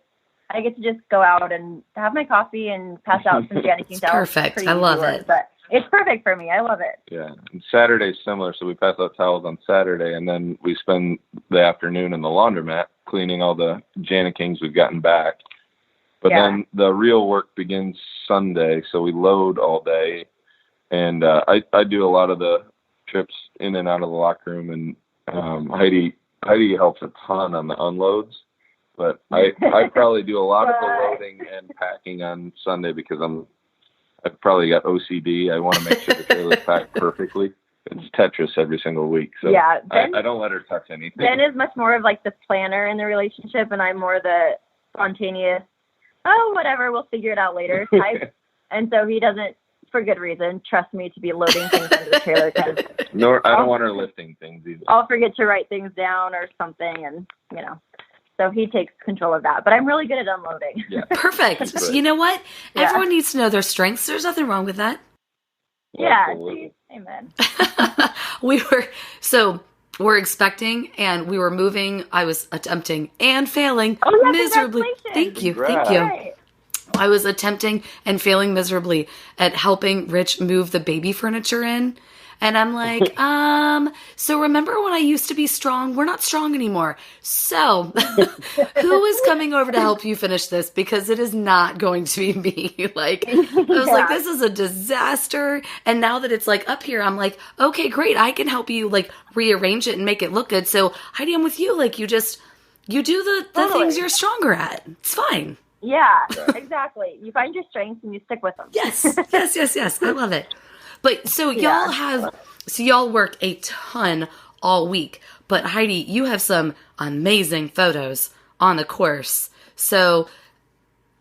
I get to just go out and have my coffee and pass out some Janet King towels. Perfect. I love it. But it's perfect for me. I love it. Yeah. And Saturday's similar. So we pass out towels on Saturday, and then we spend the afternoon in the laundromat cleaning all the Janet Kings we've gotten back. But then the real work begins Sunday. So we load all day. And I do a lot of the trips in and out of the locker room. And Heidi helps a ton on the unloads. But I probably do a lot of the loading and packing on Sunday because I've probably got OCD. I want to make sure the trailer's packed perfectly. It's Tetris every single week. So I don't let her touch anything. Ben is much more of like the planner in the relationship, and I'm more the spontaneous, whatever, we'll figure it out later type. And so he doesn't, for good reason, trust me to be loading things into the trailer. I don't want her lifting things either. I'll forget to write things down or something, and So he takes control of that. But I'm really good at unloading. Yeah. Perfect. So you know what? Yeah. Everyone needs to know their strengths. There's nothing wrong with that. Yeah. Absolutely. Amen. We're expecting and we were moving. I was attempting and failing yeah, miserably. Thank you. Thank you. Right. I was attempting and failing miserably at helping Rich move the baby furniture in. And I'm like, so remember when I used to be strong? We're not strong anymore. So who is coming over to help you finish this? Because it is not going to be me. Like, I was like, this is a disaster. And now that it's like up here, I'm like, okay, great. I can help you like rearrange it and make it look good. So Heidi, I'm with you. Like you do the things you're stronger at. It's fine. Yeah, exactly. You find your strengths and you stick with them. Yes. I love it. But so y'all worked a ton all week. But Heidi, you have some amazing photos on the course. So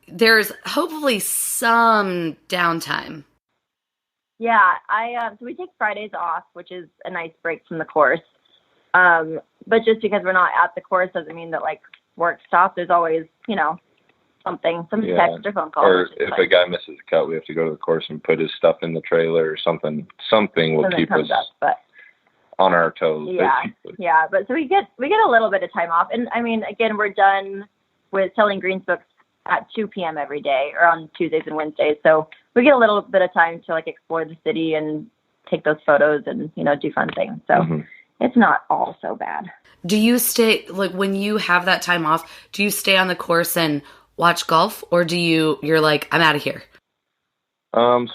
there's hopefully some downtime. Yeah, so we take Fridays off, which is a nice break from the course. But just because we're not at the course doesn't mean that like work stops. There's always, some text or phone call. Or if a guy misses a cut, we have to go to the course and put his stuff in the trailer or something. Something will keep us on our toes. Yeah, basically. yeah. But so we get a little bit of time off, and I mean, again, we're done with selling greens books at 2 p.m. every day, or on Tuesdays and Wednesdays. So we get a little bit of time to like explore the city and take those photos and do fun things. So it's not all so bad. Do you stay like when you have that time off? Do you stay on the course and watch golf, or you're like, I'm out of here? Some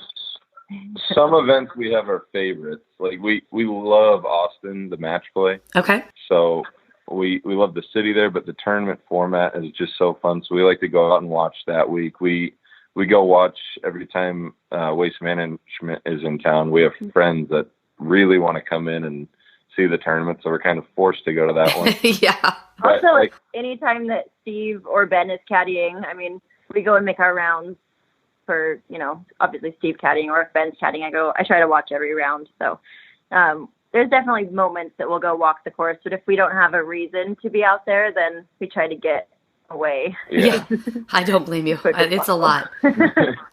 events we have our favorites. Like we love Austin, the match play. Okay. So we love the city there, but the tournament format is just so fun. So we like to go out and watch that week. We go watch every time Waste Management is in town. We have friends that really want to come in and see the tournament, so we're kind of forced to go to that one. Yeah. Also, like anytime that Steve or Ben is caddying, I mean, we go and make our rounds for, obviously Steve caddying, or if Ben's caddying, I try to watch every round. So there's definitely moments that we'll go walk the course, but if we don't have a reason to be out there, then we try to get away. Yeah. I don't blame you. It's a lot.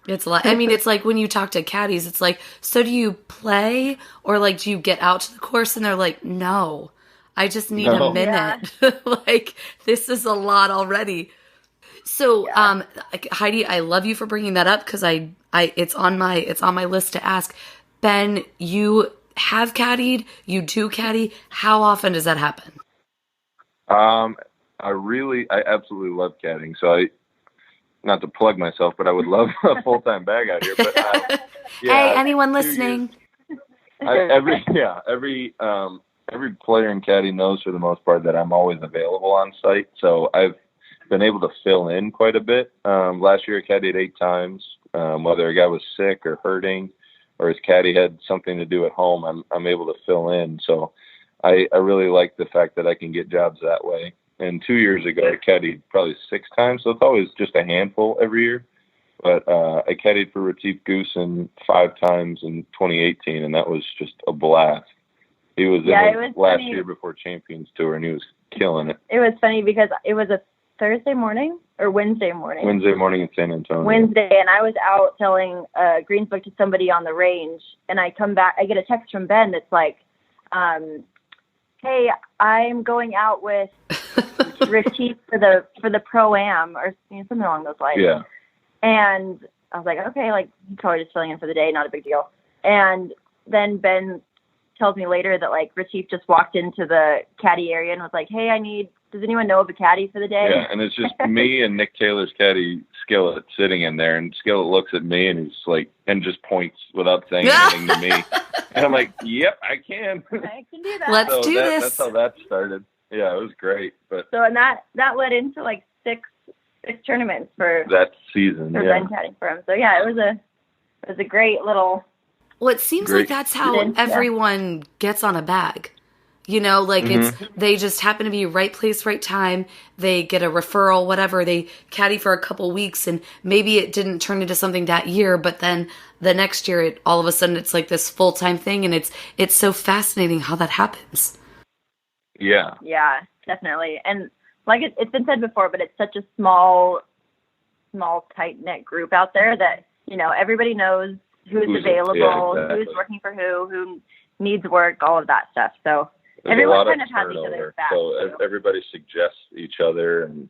It's a lot. I mean, it's like when you talk to caddies, it's like, so do you play, or like, do you get out to the course? And they're like, no, I just need a minute. Yeah. Like, this is a lot already. So, Heidi, I love you for bringing that up, because it's on my list to ask. Ben, you have caddied, you do caddy. How often does that happen? I absolutely love caddying. So not to plug myself, but I would love a full-time bag out here. But hey, anyone listening? Every player in caddy knows for the most part that I'm always available on site. So I've been able to fill in quite a bit. Last year I caddied 8 times. Whether a guy was sick or hurting, or his caddy had something to do at home, I'm able to fill in. So I really like the fact that I can get jobs that way. And 2 years ago, I caddied probably 6 times, so it's always just a handful every year. But I caddied for Retief Goosen 5 times in 2018, and that was just a blast. He was last year before Champions Tour, and he was killing it. It was funny because it was a Thursday morning or Wednesday morning? Wednesday morning in San Antonio. Wednesday, and I was out selling greens book to somebody on the range, and I come back, I get a text from Ben that's like, hey, I'm going out with Retief for the Pro-Am, or something along those lines. Yeah. And I was like, okay, like, he's probably just filling in for the day, not a big deal. And then Ben tells me later that, like, Retief just walked into the caddy area and was like, hey, does anyone know of a caddy for the day? Yeah, and it's just me and Nick Taylor's caddy, Skillet, sitting in there, and Skillet looks at me and he's like, and just points without saying anything to me. And I'm like, yep, I can. I can do that. Let's do this. That's how that started. Yeah, it was great. But so, and that led into like six tournaments for that season. For Ben caddying for him. So yeah, it was a great little. Well, it seems like that's how everyone gets on a bag. It's they just happen to be right place, right time. They get a referral, whatever. They caddy for a couple weeks, and maybe it didn't turn into something that year, but then the next year, all of a sudden, it's like this full-time thing, and it's so fascinating how that happens. Yeah. Yeah, definitely. And like it's been said before, but it's such a small, tight knit group out there that, you know, everybody knows who's available, exactly. Who's working for who needs work, all of that stuff. So there's everyone kind of has each other's back. So everybody suggests each other, and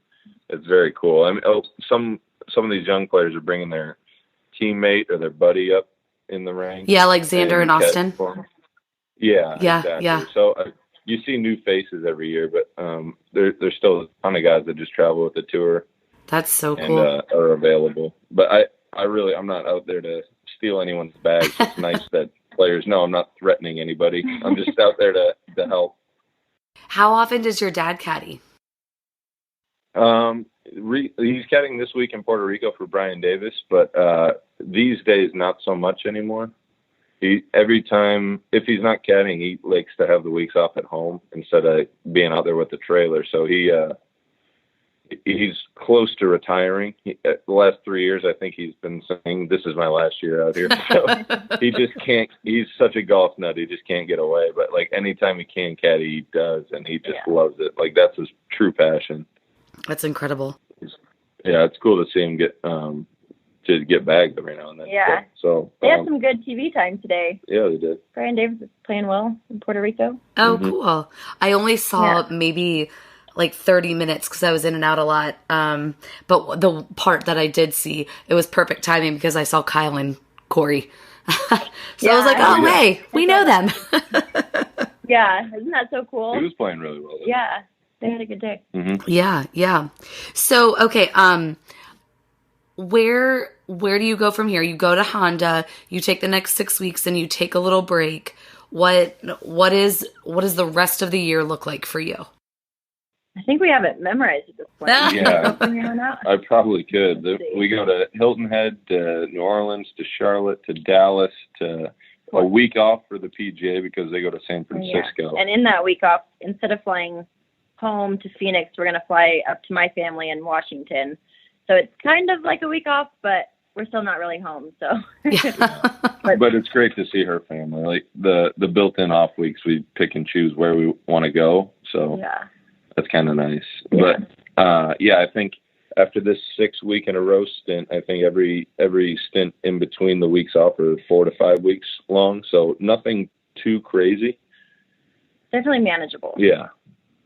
it's very cool. I mean, some of these young players are bringing their teammate or their buddy up in the ranks. Yeah, like Xander and Austin. Yeah, exactly. Yeah. So you see new faces every year, but there's still a ton of guys that just travel with the tour. That's so cool. And are available. But I'm not out there to steal anyone's bags. It's nice that players know I'm not threatening anybody. I'm just out there to help. How often does your dad caddy? He's caddying this week in Puerto Rico for Brian Davis, but these days not so much anymore. Every time, if he's not caddying, he likes to have the weeks off at home instead of being out there with the trailer. So he's close to retiring. The last 3 years, I think he's been saying, "This is my last year out here." So he just can't. He's such a golf nut. He just can't get away. But like anytime he can caddy, he does, and he just loves it. Like that's his true passion. That's incredible. Yeah, it's cool to see him get bagged every now and then. Yeah. So they had some good TV time today. Yeah, they did. Brian Davis is playing well in Puerto Rico. Oh, cool. I only saw maybe like 30 minutes because I was in and out a lot. But the part that I did see, it was perfect timing because I saw Kyle and Corey. So I was like, hey, we know them. Yeah, isn't that so cool? He was playing really well. Yeah, they had a good day. Mm-hmm. Yeah. So, okay, where do you go from here? You go to Honda, you take the next 6 weeks and you take a little break. What does the rest of the year look like for you? I think we have it memorized at this point. Yeah, I probably could. We go to Hilton Head, to New Orleans, to Charlotte, to Dallas, to a week off for the PGA because they go to San Francisco. Yeah. And in that week off, instead of flying home to Phoenix, we're going to fly up to my family in Washington. So it's kind of like a week off, but we're still not really home. So, but it's great to see her family. Like the built-in off weeks, we pick and choose where we want to go. So that's kind of nice. Yeah. But I think after this 6 week in a row stint, I think every stint in between the weeks off are 4 to 5 weeks long. So nothing too crazy. Definitely manageable. Yeah,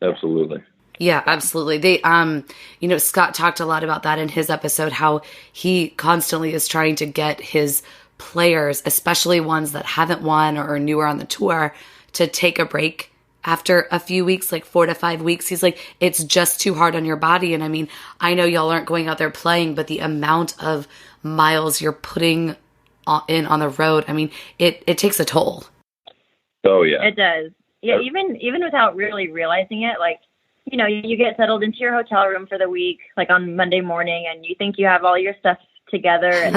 absolutely. Yeah, absolutely. They, Scott talked a lot about that in his episode, how he constantly is trying to get his players, especially ones that haven't won or are newer on the tour, to take a break after a few weeks, like 4 to 5 weeks. He's like, it's just too hard on your body. And I mean, I know y'all aren't going out there playing, but the amount of miles you're putting in on the road, I mean, it takes a toll. Oh, yeah. It does. Yeah, even without really realizing it, like, you know, you get settled into your hotel room for the week, like on Monday morning, and you think you have all your stuff together, and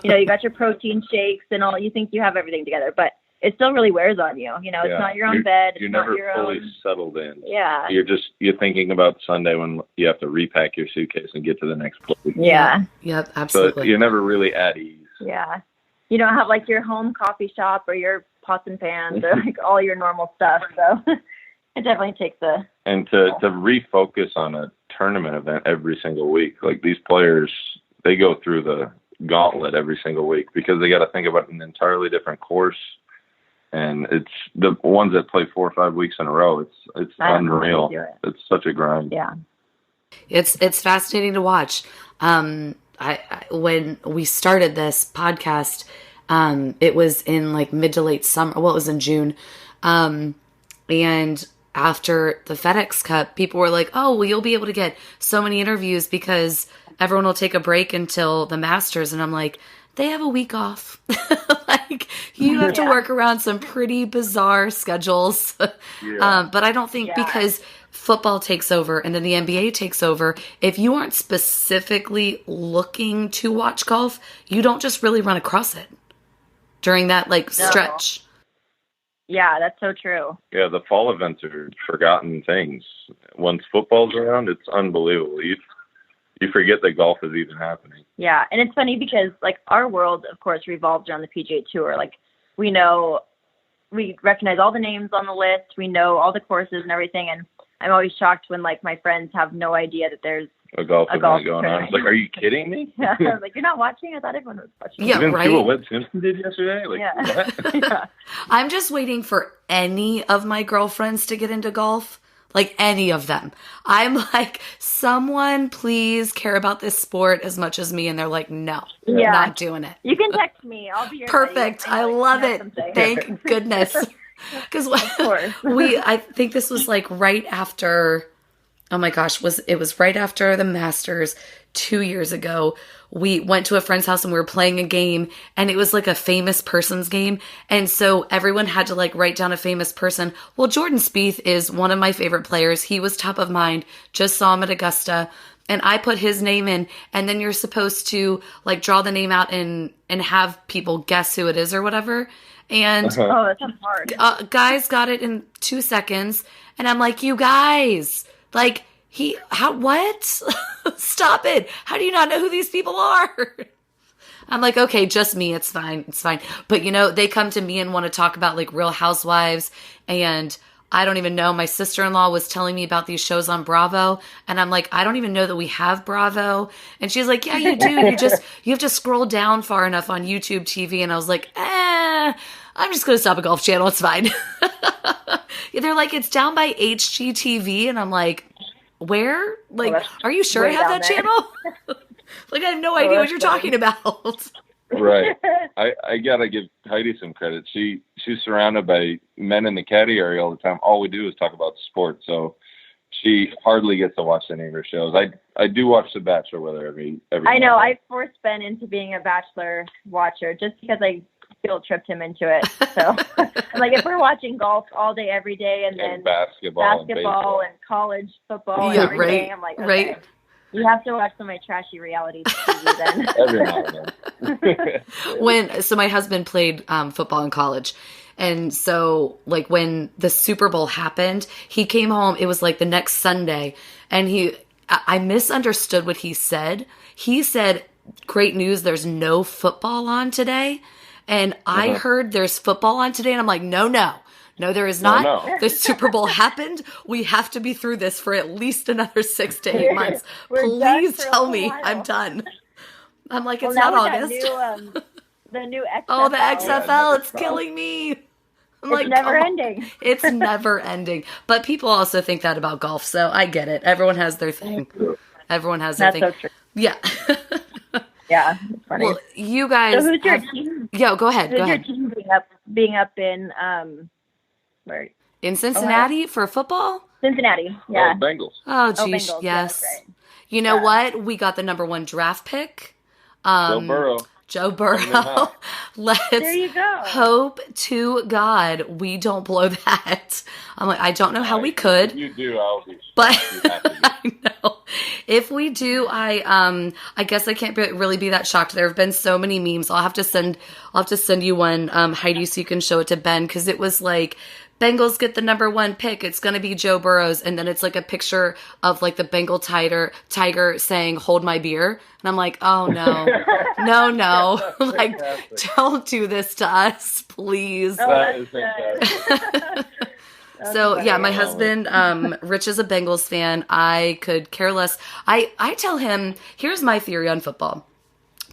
you got your protein shakes and all. You think you have everything together, but it still really wears on you. You know, it's not your own bed. You're it's never not your fully own. settled in. Yeah. You're thinking about Sunday when you have to repack your suitcase and get to the next place. Yeah. Yep. Absolutely. So you're never really at ease. Yeah. You don't have like your home coffee shop or your pots and pans or like all your normal stuff. So it definitely takes And to refocus on a tournament event every single week, like these players, they go through the gauntlet every single week because they got to think about an entirely different course. And it's the ones that play 4 or 5 weeks in a row. It's unreal. It's such a grind. Yeah. It's fascinating to watch. When we started this podcast, it was in like mid to late summer. Well, it was in June. And after the FedEx Cup, people were like, oh, well, you'll be able to get so many interviews because everyone will take a break until the Masters. And I'm like, they have a week off. Like, you have to work around some pretty bizarre schedules. But I don't think because football takes over and then the NBA takes over, if you aren't specifically looking to watch golf, you don't just really run across it during that stretch. Yeah, that's so true. Yeah, the fall events are forgotten things. Once football's around, it's unbelievable. You forget that golf is even happening. Yeah, and it's funny because, like, our world, of course, revolves around the PGA Tour. Like, we recognize all the names on the list. We know all the courses and everything. And I'm always shocked when like my friends have no idea that there's a golf event going on. tournament. It's like, are you kidding me? Yeah, I was like, you're not watching? I thought everyone was watching. Yeah, You didn't right. see what Webb Simpson did yesterday? Like, Yeah. what? Yeah. I'm just waiting for any of my girlfriends to get into golf. Like any of them. I'm like, someone please care about this sport as much as me. And they're like, no, Yeah. not doing it. You can text me. I'll be your Perfect. buddy. I know love you have it. something. Thank goodness. Because course. I think this was like right after, oh my gosh, it was right after the Masters 2 years ago. We went to a friend's house and we were playing a game, and it was like a famous person's game. And so everyone had to like write down a famous person. Well, Jordan Spieth is one of my favorite players. He was top of mind. Just saw him at Augusta. And I put his name in, and then you're supposed to like draw the name out and have people guess who it is or whatever. And Oh, that's hard. guys got it in 2 seconds. And I'm like, you guys, like, what? Stop it. How do you not know who these people are? I'm like, okay, just me. It's fine. It's fine. But they come to me and want to talk about like Real Housewives, and I don't even know. My sister-in-law was telling me about these shows on Bravo, and I'm like, I don't even know that we have Bravo. And she's like, yeah, you do. You have to scroll down far enough on YouTube TV. And I was like, I'm just going to stop a Golf Channel. It's fine. They're like, it's down by HGTV. And I'm like, where? Like, are you sure I have that channel? Like, I have no idea what you're talking about. Right. I gotta give Heidi some credit. She's surrounded by men in the caddy area all the time. All we do is talk about sports, so she hardly gets to watch any of her shows. I do watch The Bachelor with her every I know. Monday. I forced Ben into being a Bachelor watcher just because I guilt tripped him into it. So, like, if we're watching golf all day, every day, and then basketball and college football Yeah, and every right, day, I'm like, okay, right. you have to watch some of my trashy reality TV then. Every now and then. So my husband played football in college. And so like when the Super Bowl happened, he came home, it was like the next Sunday, and I misunderstood what he said. He said, great news, there's no football on today. And I heard there's football on today, and I'm like, no, there is not. No. The Super Bowl happened. We have to be through this for at least another 6 to 8 months. Please tell me I'm done. I'm like, it's not August. The new XFL. Oh, the XFL, it's killing me. I'm It's never ending. It's never ending. But people also think that about golf, so I get it. Everyone has their thing. Everyone has their thing. That's so true. Yeah. Yeah, it's funny. Well, you guys. So who's your team? Yo, go ahead. Who's Go your ahead. team being up in where? In Cincinnati for football? Cincinnati. Yeah. Oh, Bengals. Oh, geez, Bengals, yes. yeah, right. You know what? We got the number 1 draft pick. Joe Burrow. Joe Burrow. Let's There you go. hope to God we don't blow that. I'm like, I don't know how we could. If you do, I'll be. But You have to be. I know if we do, I guess I can't really be that shocked. There have been so many memes. I'll have to send you one, Heidi, so you can show it to Ben, because it was like, Bengals get the number 1 pick. It's going to be Joe Burrow's. And then it's like a picture of like the Bengal tiger saying, hold my beer. And I'm like, oh no, no. Like, don't do this to us, please. That is fantastic. So yeah, my husband, Rich is a Bengals fan. I could care less. I tell him, here's my theory on football.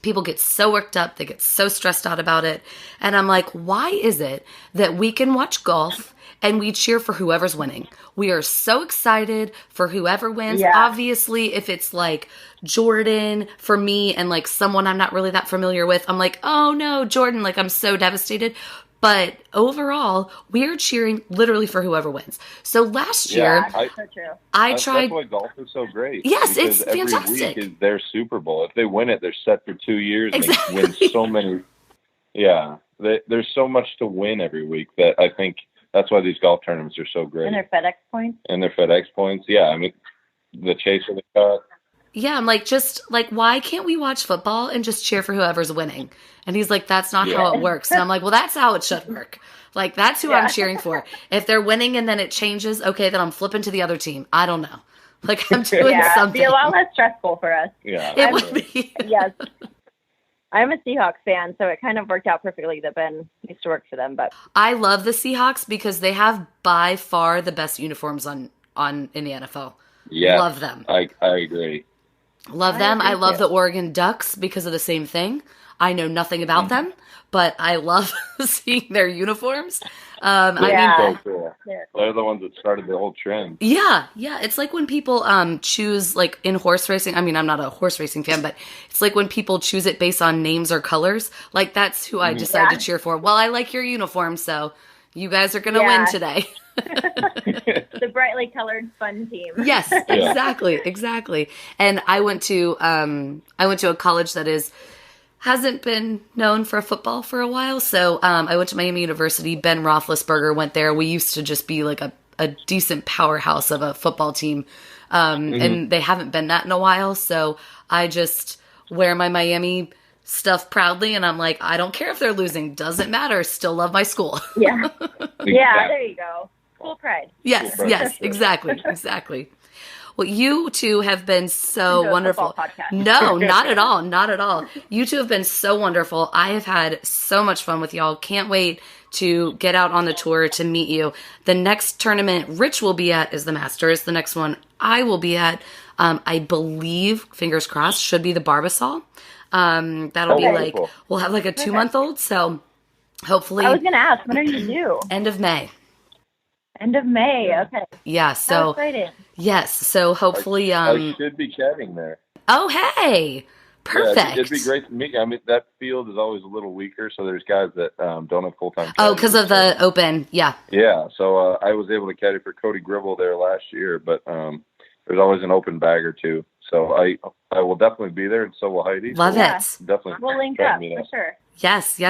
People get so worked up. They get so stressed out about it. And I'm like, why is it that we can watch golf and we cheer for whoever's winning? We are so excited for whoever wins. Yeah. Obviously, if it's like Jordan for me and like someone I'm not really that familiar with, I'm like, oh no, Jordan, like I'm so devastated. But overall, we're cheering literally for whoever wins. So last year, That's so true. I tried. That's why golf is so great. Yes, because it's every fantastic. week is their Super Bowl. If they win it, they're set for 2 years. Exactly. And they win so many. Yeah, there's so much to win every week that I think that's why these golf tournaments are so great. And their FedEx points. And their FedEx points. Yeah, I mean, the chaser they got. Yeah, I'm like, just like, why can't we watch football and just cheer for whoever's winning? And he's like, that's not how it works. And I'm like, well, that's how it should work. Like, that's who I'm cheering for. If they're winning and then it changes, okay, then I'm flipping to the other team. I don't know. Like, I'm doing something. It'd be a lot less stressful for us. Yeah, It would be. Yes. I'm a Seahawks fan, so it kind of worked out perfectly that Ben used to work for them. But I love the Seahawks because they have by far the best uniforms on in the NFL. Yeah. Love them. I agree. Love them. I love the Oregon Ducks because of the same thing. I know nothing about them, but I love seeing their uniforms. So cool. They're the ones that started the whole trend. Yeah. It's like when people choose, like in horse racing. I mean, I'm not a horse racing fan, but it's like when people choose it based on names or colors. Like that's who I decided to cheer for. Well, I like your uniform, so you guys are going to win today. The brightly colored fun team. Yes, exactly. And I went to a college that hasn't been known for football for a while. So I went to Miami University. Ben Roethlisberger went there. We used to just be like a decent powerhouse of a football team. And they haven't been that in a while. So I just wear my Miami stuff proudly. And I'm like, I don't care if they're losing. Doesn't matter. Still love my school. Yeah. Yeah, there you go. Full pride. Yes, exactly. Well, you two have been so wonderful. No, not at all. You two have been so wonderful. I have had so much fun with y'all. Can't wait to get out on the tour to meet you. The next tournament Rich will be at is the Masters. The next one I will be at, I believe, fingers crossed, should be the Barbasol. That'll be like, we'll have like a 2-month-old. So hopefully. I was going to ask, when are you due? End of May. End of May. Okay. Yeah. So exciting. Yes. So hopefully, I should be caddying there. Oh, hey, perfect. Yeah, it'd be great to meet you. I mean, that field is always a little weaker, so there's guys that don't have full-time. Oh, because of the Open. Yeah. Yeah. So I was able to caddy for Cody Gribble there last year, but there's always an open bag or two. So I will definitely be there, and so will Heidi. Love it. Definitely. We'll link up for sure. Yes.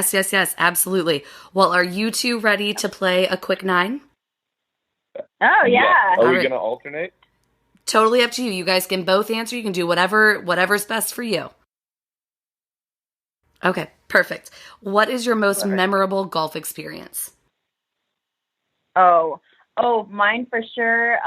Absolutely. Well, are you two ready to play a quick 9? Oh, yeah. Are we going to alternate? Totally up to you. You guys can both answer. You can do whatever's best for you. Okay, perfect. What is your most memorable golf experience? Oh, mine for sure.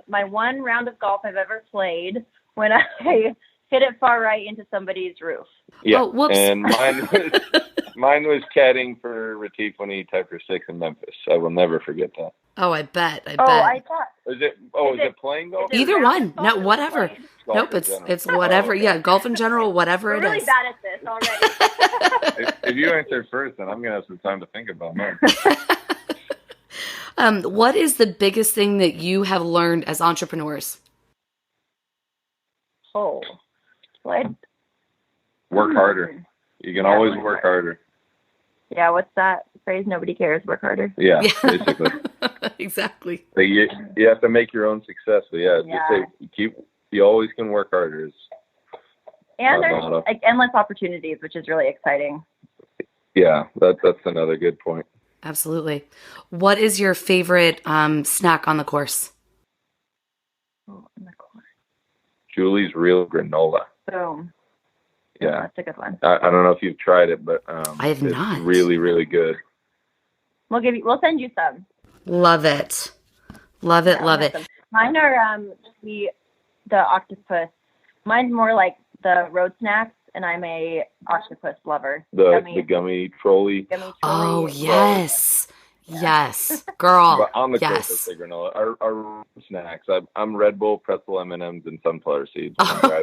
My one round of golf I've ever played when I hit it far right into somebody's roof. Yeah, oh, whoops. And mine was caddying for Retief when he tied for 6 in Memphis. I will never forget that. Oh, I bet. I thought. Is it playing golf? Either one. No, whatever. Nope, it's whatever. Yeah, golf in general, whatever We're it really is. bad at this already. If you answer first, then I'm going to have some time to think about mine. What is the biggest thing that you have learned as entrepreneurs? Oh, what? Work harder. You can always work harder. Yeah, what's that phrase? Nobody cares. Work harder. Yeah. Basically. Exactly. So you have to make your own success. So just say you always can work harder. And there's like endless opportunities, which is really exciting. Yeah, that's another good point. Absolutely. What is your favorite snack on the course? Oh, on the course. Julie's Real Granola. Boom. Yeah, that's a good one. I don't know if you've tried it, but I have not. It's really, really good. We'll send you some. Love it. Love it. Mine are the octopus. Mine's more like the road snacks, and I'm a octopus lover. The gummy trolley. Oh, yes. Yes, girl. But on the yes. course, the granola. Our snacks. I'm Red Bull, pretzel M&Ms, and sunflower seeds. Oh my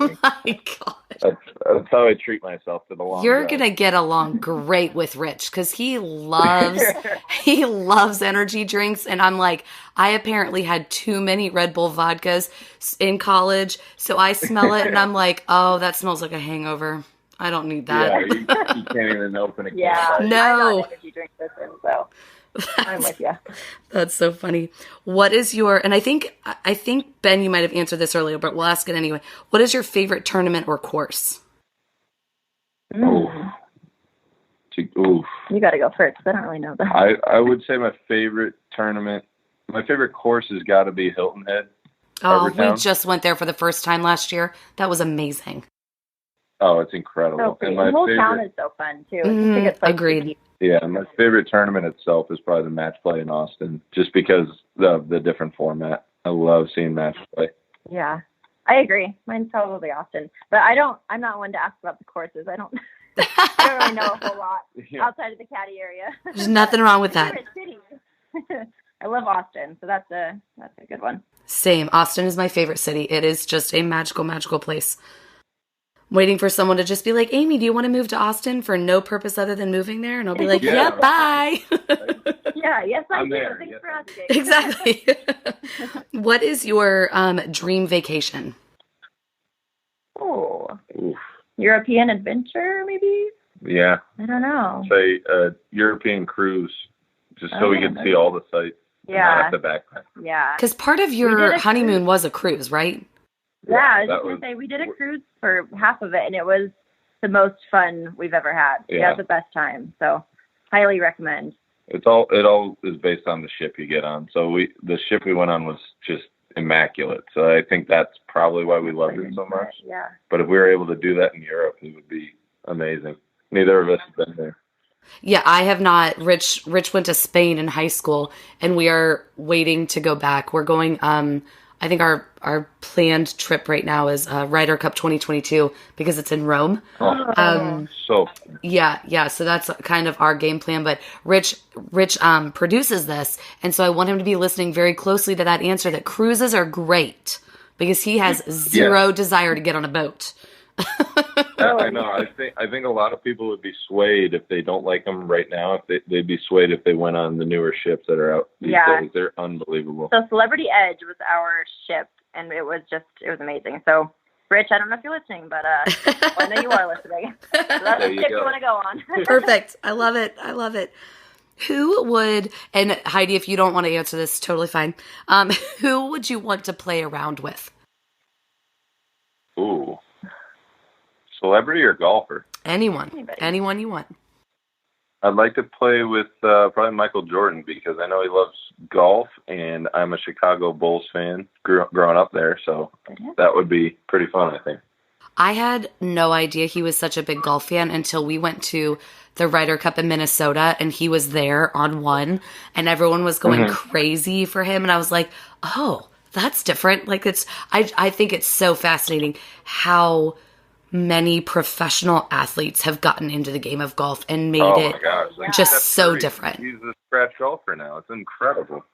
gosh. That's how I treat myself for the long You're drive. gonna get along great with Rich because he loves energy drinks, and I'm like, I apparently had too many Red Bull vodkas in college, so I smell it and I'm like, oh, that smells like a hangover. I don't need that. Yeah, you can't even open a can. Yeah, no. Energy drink system, so. I'm with you. That's so funny. What is your, and I think, Ben, you might have answered this earlier, but we'll ask it anyway. What is your favorite tournament or course? Oof. You got to go first. I don't really know that. I would say my favorite course has got to be Hilton Head. Oh, we just went there for the first time last year. That was amazing. Oh, it's incredible. So and the whole town is so fun, too. It's such a good place. Agreed. Yeah, my favorite tournament itself is probably the match play in Austin, just because of the different format. I love seeing match play. Yeah, I agree. Mine's probably Austin, but I'm not one to ask about the courses. I don't really know a whole lot outside of the caddy area. There's nothing wrong with that. City. I love Austin, so that's a good one. Same. Austin is my favorite city. It is just a magical, magical place. Waiting for someone to just be like, Amy, do you want to move to Austin for no purpose other than moving there? And I'll be like, yeah, bye. Yeah, yes, I I'm do. there. Thanks Yes, for asking. Exactly. What is your dream vacation? Oh, Oof. European adventure, maybe? Yeah. I don't know. Say a European cruise, just so we can see all the sights. And not Yeah, have to backpack. yeah. Because part of We your did a honeymoon cruise. was a cruise, right? Yeah, I was that just going to say, we did a cruise for half of it, and it was the most fun we've ever had. We Yeah. had the best time, so highly recommend. It all is based on the ship you get on. So the ship we went on was just immaculate. So I think that's probably why we loved it so much. Yeah. But if we were able to do that in Europe, it would be amazing. Neither of us have been there. Yeah, I have not. Rich went to Spain in high school, and we are waiting to go back. We're going, I think our planned trip right now is Ryder Cup 2022 because it's in Rome. So Yeah. So that's kind of our game plan. But Rich produces this, and so I want him to be listening very closely to that answer that cruises are great because he has zero desire to get on a boat. I know. I think a lot of people would be swayed if they don't like them right now. If they'd be swayed if they went on the newer ships that are out these days. They're unbelievable. So Celebrity Edge was our ship, and it was amazing. So, Rich, I don't know if you're listening, but well, I know you are listening. So that's the ship you want to go on. Perfect. I love it. Who would, and Heidi, if you don't want to answer this, totally fine. Who would you want to play around with? Ooh. Celebrity or golfer? Anyone you want. I'd like to play with probably Michael Jordan because I know he loves golf, and I'm a Chicago Bulls fan growing up there, so that would be pretty fun, I think. I had no idea he was such a big golf fan until we went to the Ryder Cup in Minnesota, and he was there on one, and everyone was going crazy for him, and I was like, oh, that's different. Like I think it's so fascinating how many professional athletes have gotten into the game of golf and made it just so different. He's a scratch golfer now. It's incredible.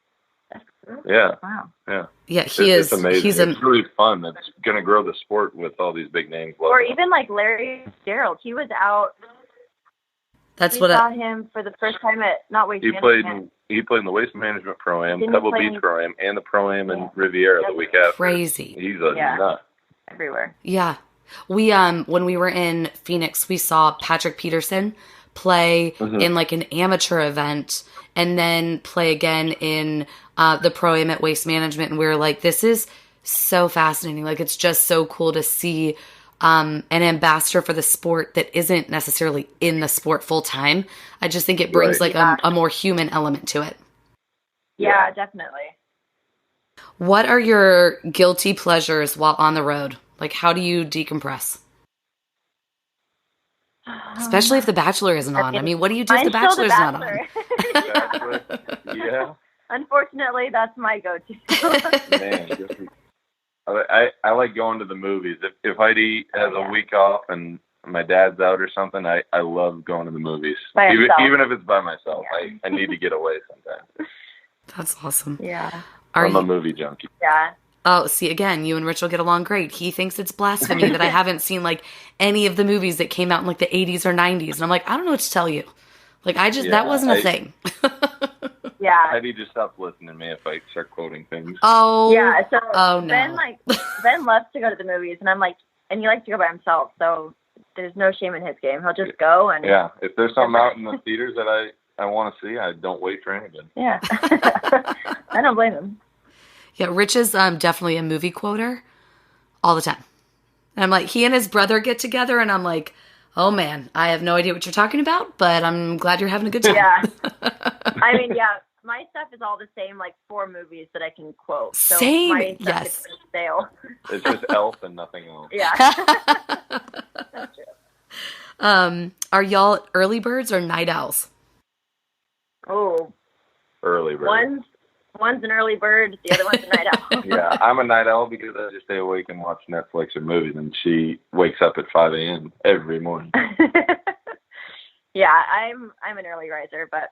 Yeah. Wow. Yeah. Yeah, It's amazing. It's really fun. It's going to grow the sport with all these big names. Or even like Larry Gerald. He was out. We saw him for the first time at Waste Management. He played in the Waste Management Pro-Am, Pebble Beach Pro-Am, and the Pro-Am in Riviera the week after. Crazy. He's a nut. Everywhere. Yeah. We when we were in Phoenix, we saw Patrick Peterson play in like an amateur event and then play again in the Pro-Am at Waste Management, and we were like, this is so fascinating. Like, it's just so cool to see an ambassador for the sport that isn't necessarily in the sport full time. I just think it brings a more human element to it. Yeah, definitely. What are your guilty pleasures while on the road? Like, how do you decompress? Especially if The Bachelor isn't on. I mean, what do you do if The Bachelor's not on? Yeah. Unfortunately, that's my go-to. Man, I like going to the movies. If Heidi has a week off and my dad's out or something, I love going to the movies. Even if it's by myself. I need to get away sometimes. That's awesome. Yeah. I'm a movie junkie. Yeah. Oh, see, again, you and Rich will get along great. He thinks it's blasphemy that I haven't seen, like, any of the movies that came out in, like, the 80s or 90s. And I'm like, I don't know what to tell you. Like, that wasn't a thing. Yeah. Heidi just stopped listening to me if I start quoting things. Oh. Yeah, so no. Ben loves to go to the movies, and I'm like, and he likes to go by himself, so there's no shame in his game. He'll just go and... Yeah, if there's something out in the theaters that I want to see, I don't wait for anything. Yeah. I don't blame him. Yeah, Rich is definitely a movie quoter all the time. And I'm like, he and his brother get together, and I'm like, oh, man, I have no idea what you're talking about, but I'm glad you're having a good time. Yeah. I mean, yeah, my stuff is all the same, like 4 movies that I can quote. So Same, my stuff yes. is stale. It's just Elf and nothing else. Yeah. That's true. Are y'all early birds or night owls? Oh. Early bird. One's an early bird, the other one's a night owl. Yeah, I'm a night owl because I just stay awake and watch Netflix or movies, and she wakes up at 5 a.m. every morning. Yeah, I'm an early riser, but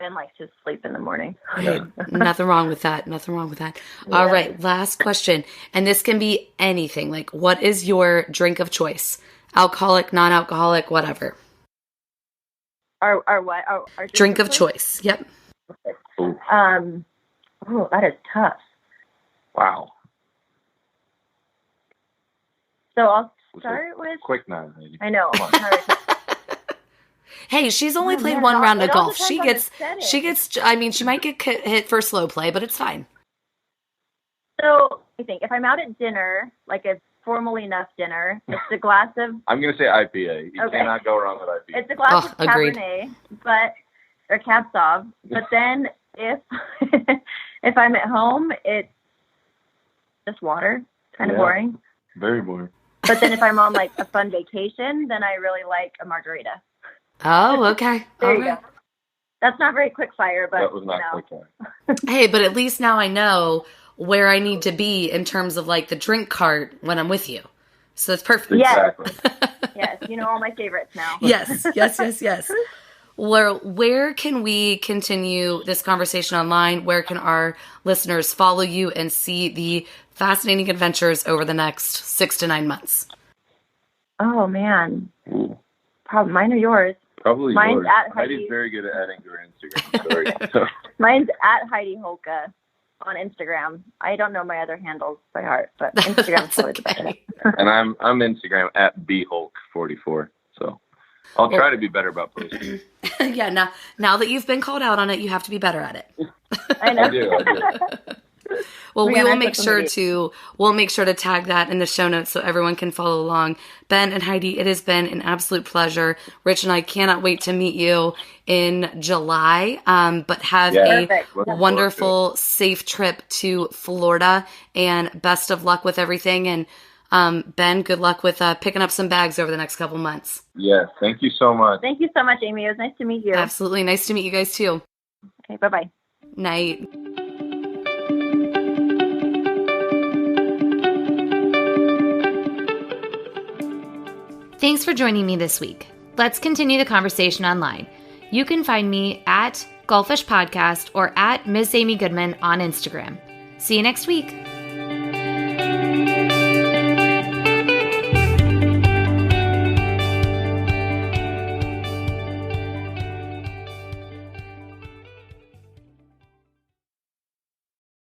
Ben likes to sleep in the morning. Hey, nothing wrong with that. Nothing wrong with that. All right. Last question. And this can be anything. Like, what is your drink of choice? Alcoholic, non-alcoholic, whatever. Our what? Our Drink of choice. Yep. Oh, that is tough. Wow. So I'll start with quick 9, lady. I know. Hey, she's only played one round of golf. She gets, I mean, she might get hit for slow play, but it's fine. So I think if I'm out at dinner, like a formal enough dinner, it's a glass of... I'm going to say IPA. You cannot go wrong with IPA. It's a glass of agreed. Cabernet, or Cab Sauv. But then if if I'm at home, it's just water. Kind of boring. Very boring. But then if I'm on like a fun vacation, then I really like a margarita. Oh, okay. There you go. That's not very quick fire, but... That was not quick fire. Hey, but at least now I know where I need to be in terms of like the drink cart when I'm with you. So that's perfect. Yes. Exactly. Yes, you know all my favorites now. Yes. Where can we continue this conversation online? Where can our listeners follow you and see the fascinating adventures over the next 6 to 9 months? Oh, man. Probably mine or yours? Probably Mine's yours. at Heidi's very good at adding to her Instagram story. Mine's at Heidi Hulka on Instagram. I don't know my other handles by heart, but Instagram's probably the best. And I'm Instagram at bhulk44. So I'll try to be better about posting. Yeah, now that you've been called out on it, you have to be better at it. I know. I do. Well, we'll make sure to tag that in the show notes so everyone can follow along. Ben and Heidi, it has been an absolute pleasure. Rich and I cannot wait to meet you in July. But have a wonderful, safe trip to Florida, and best of luck with everything. And Ben, good luck with picking up some bags over the next couple months. Yes, thank you so much. Thank you so much, Amy. It was nice to meet you. Absolutely. Nice to meet you guys too. Okay, bye-bye. Night. Thanks for joining me this week. Let's continue the conversation online. You can find me at Golfish Podcast or at Miss Amy Goodman on Instagram. See you next week.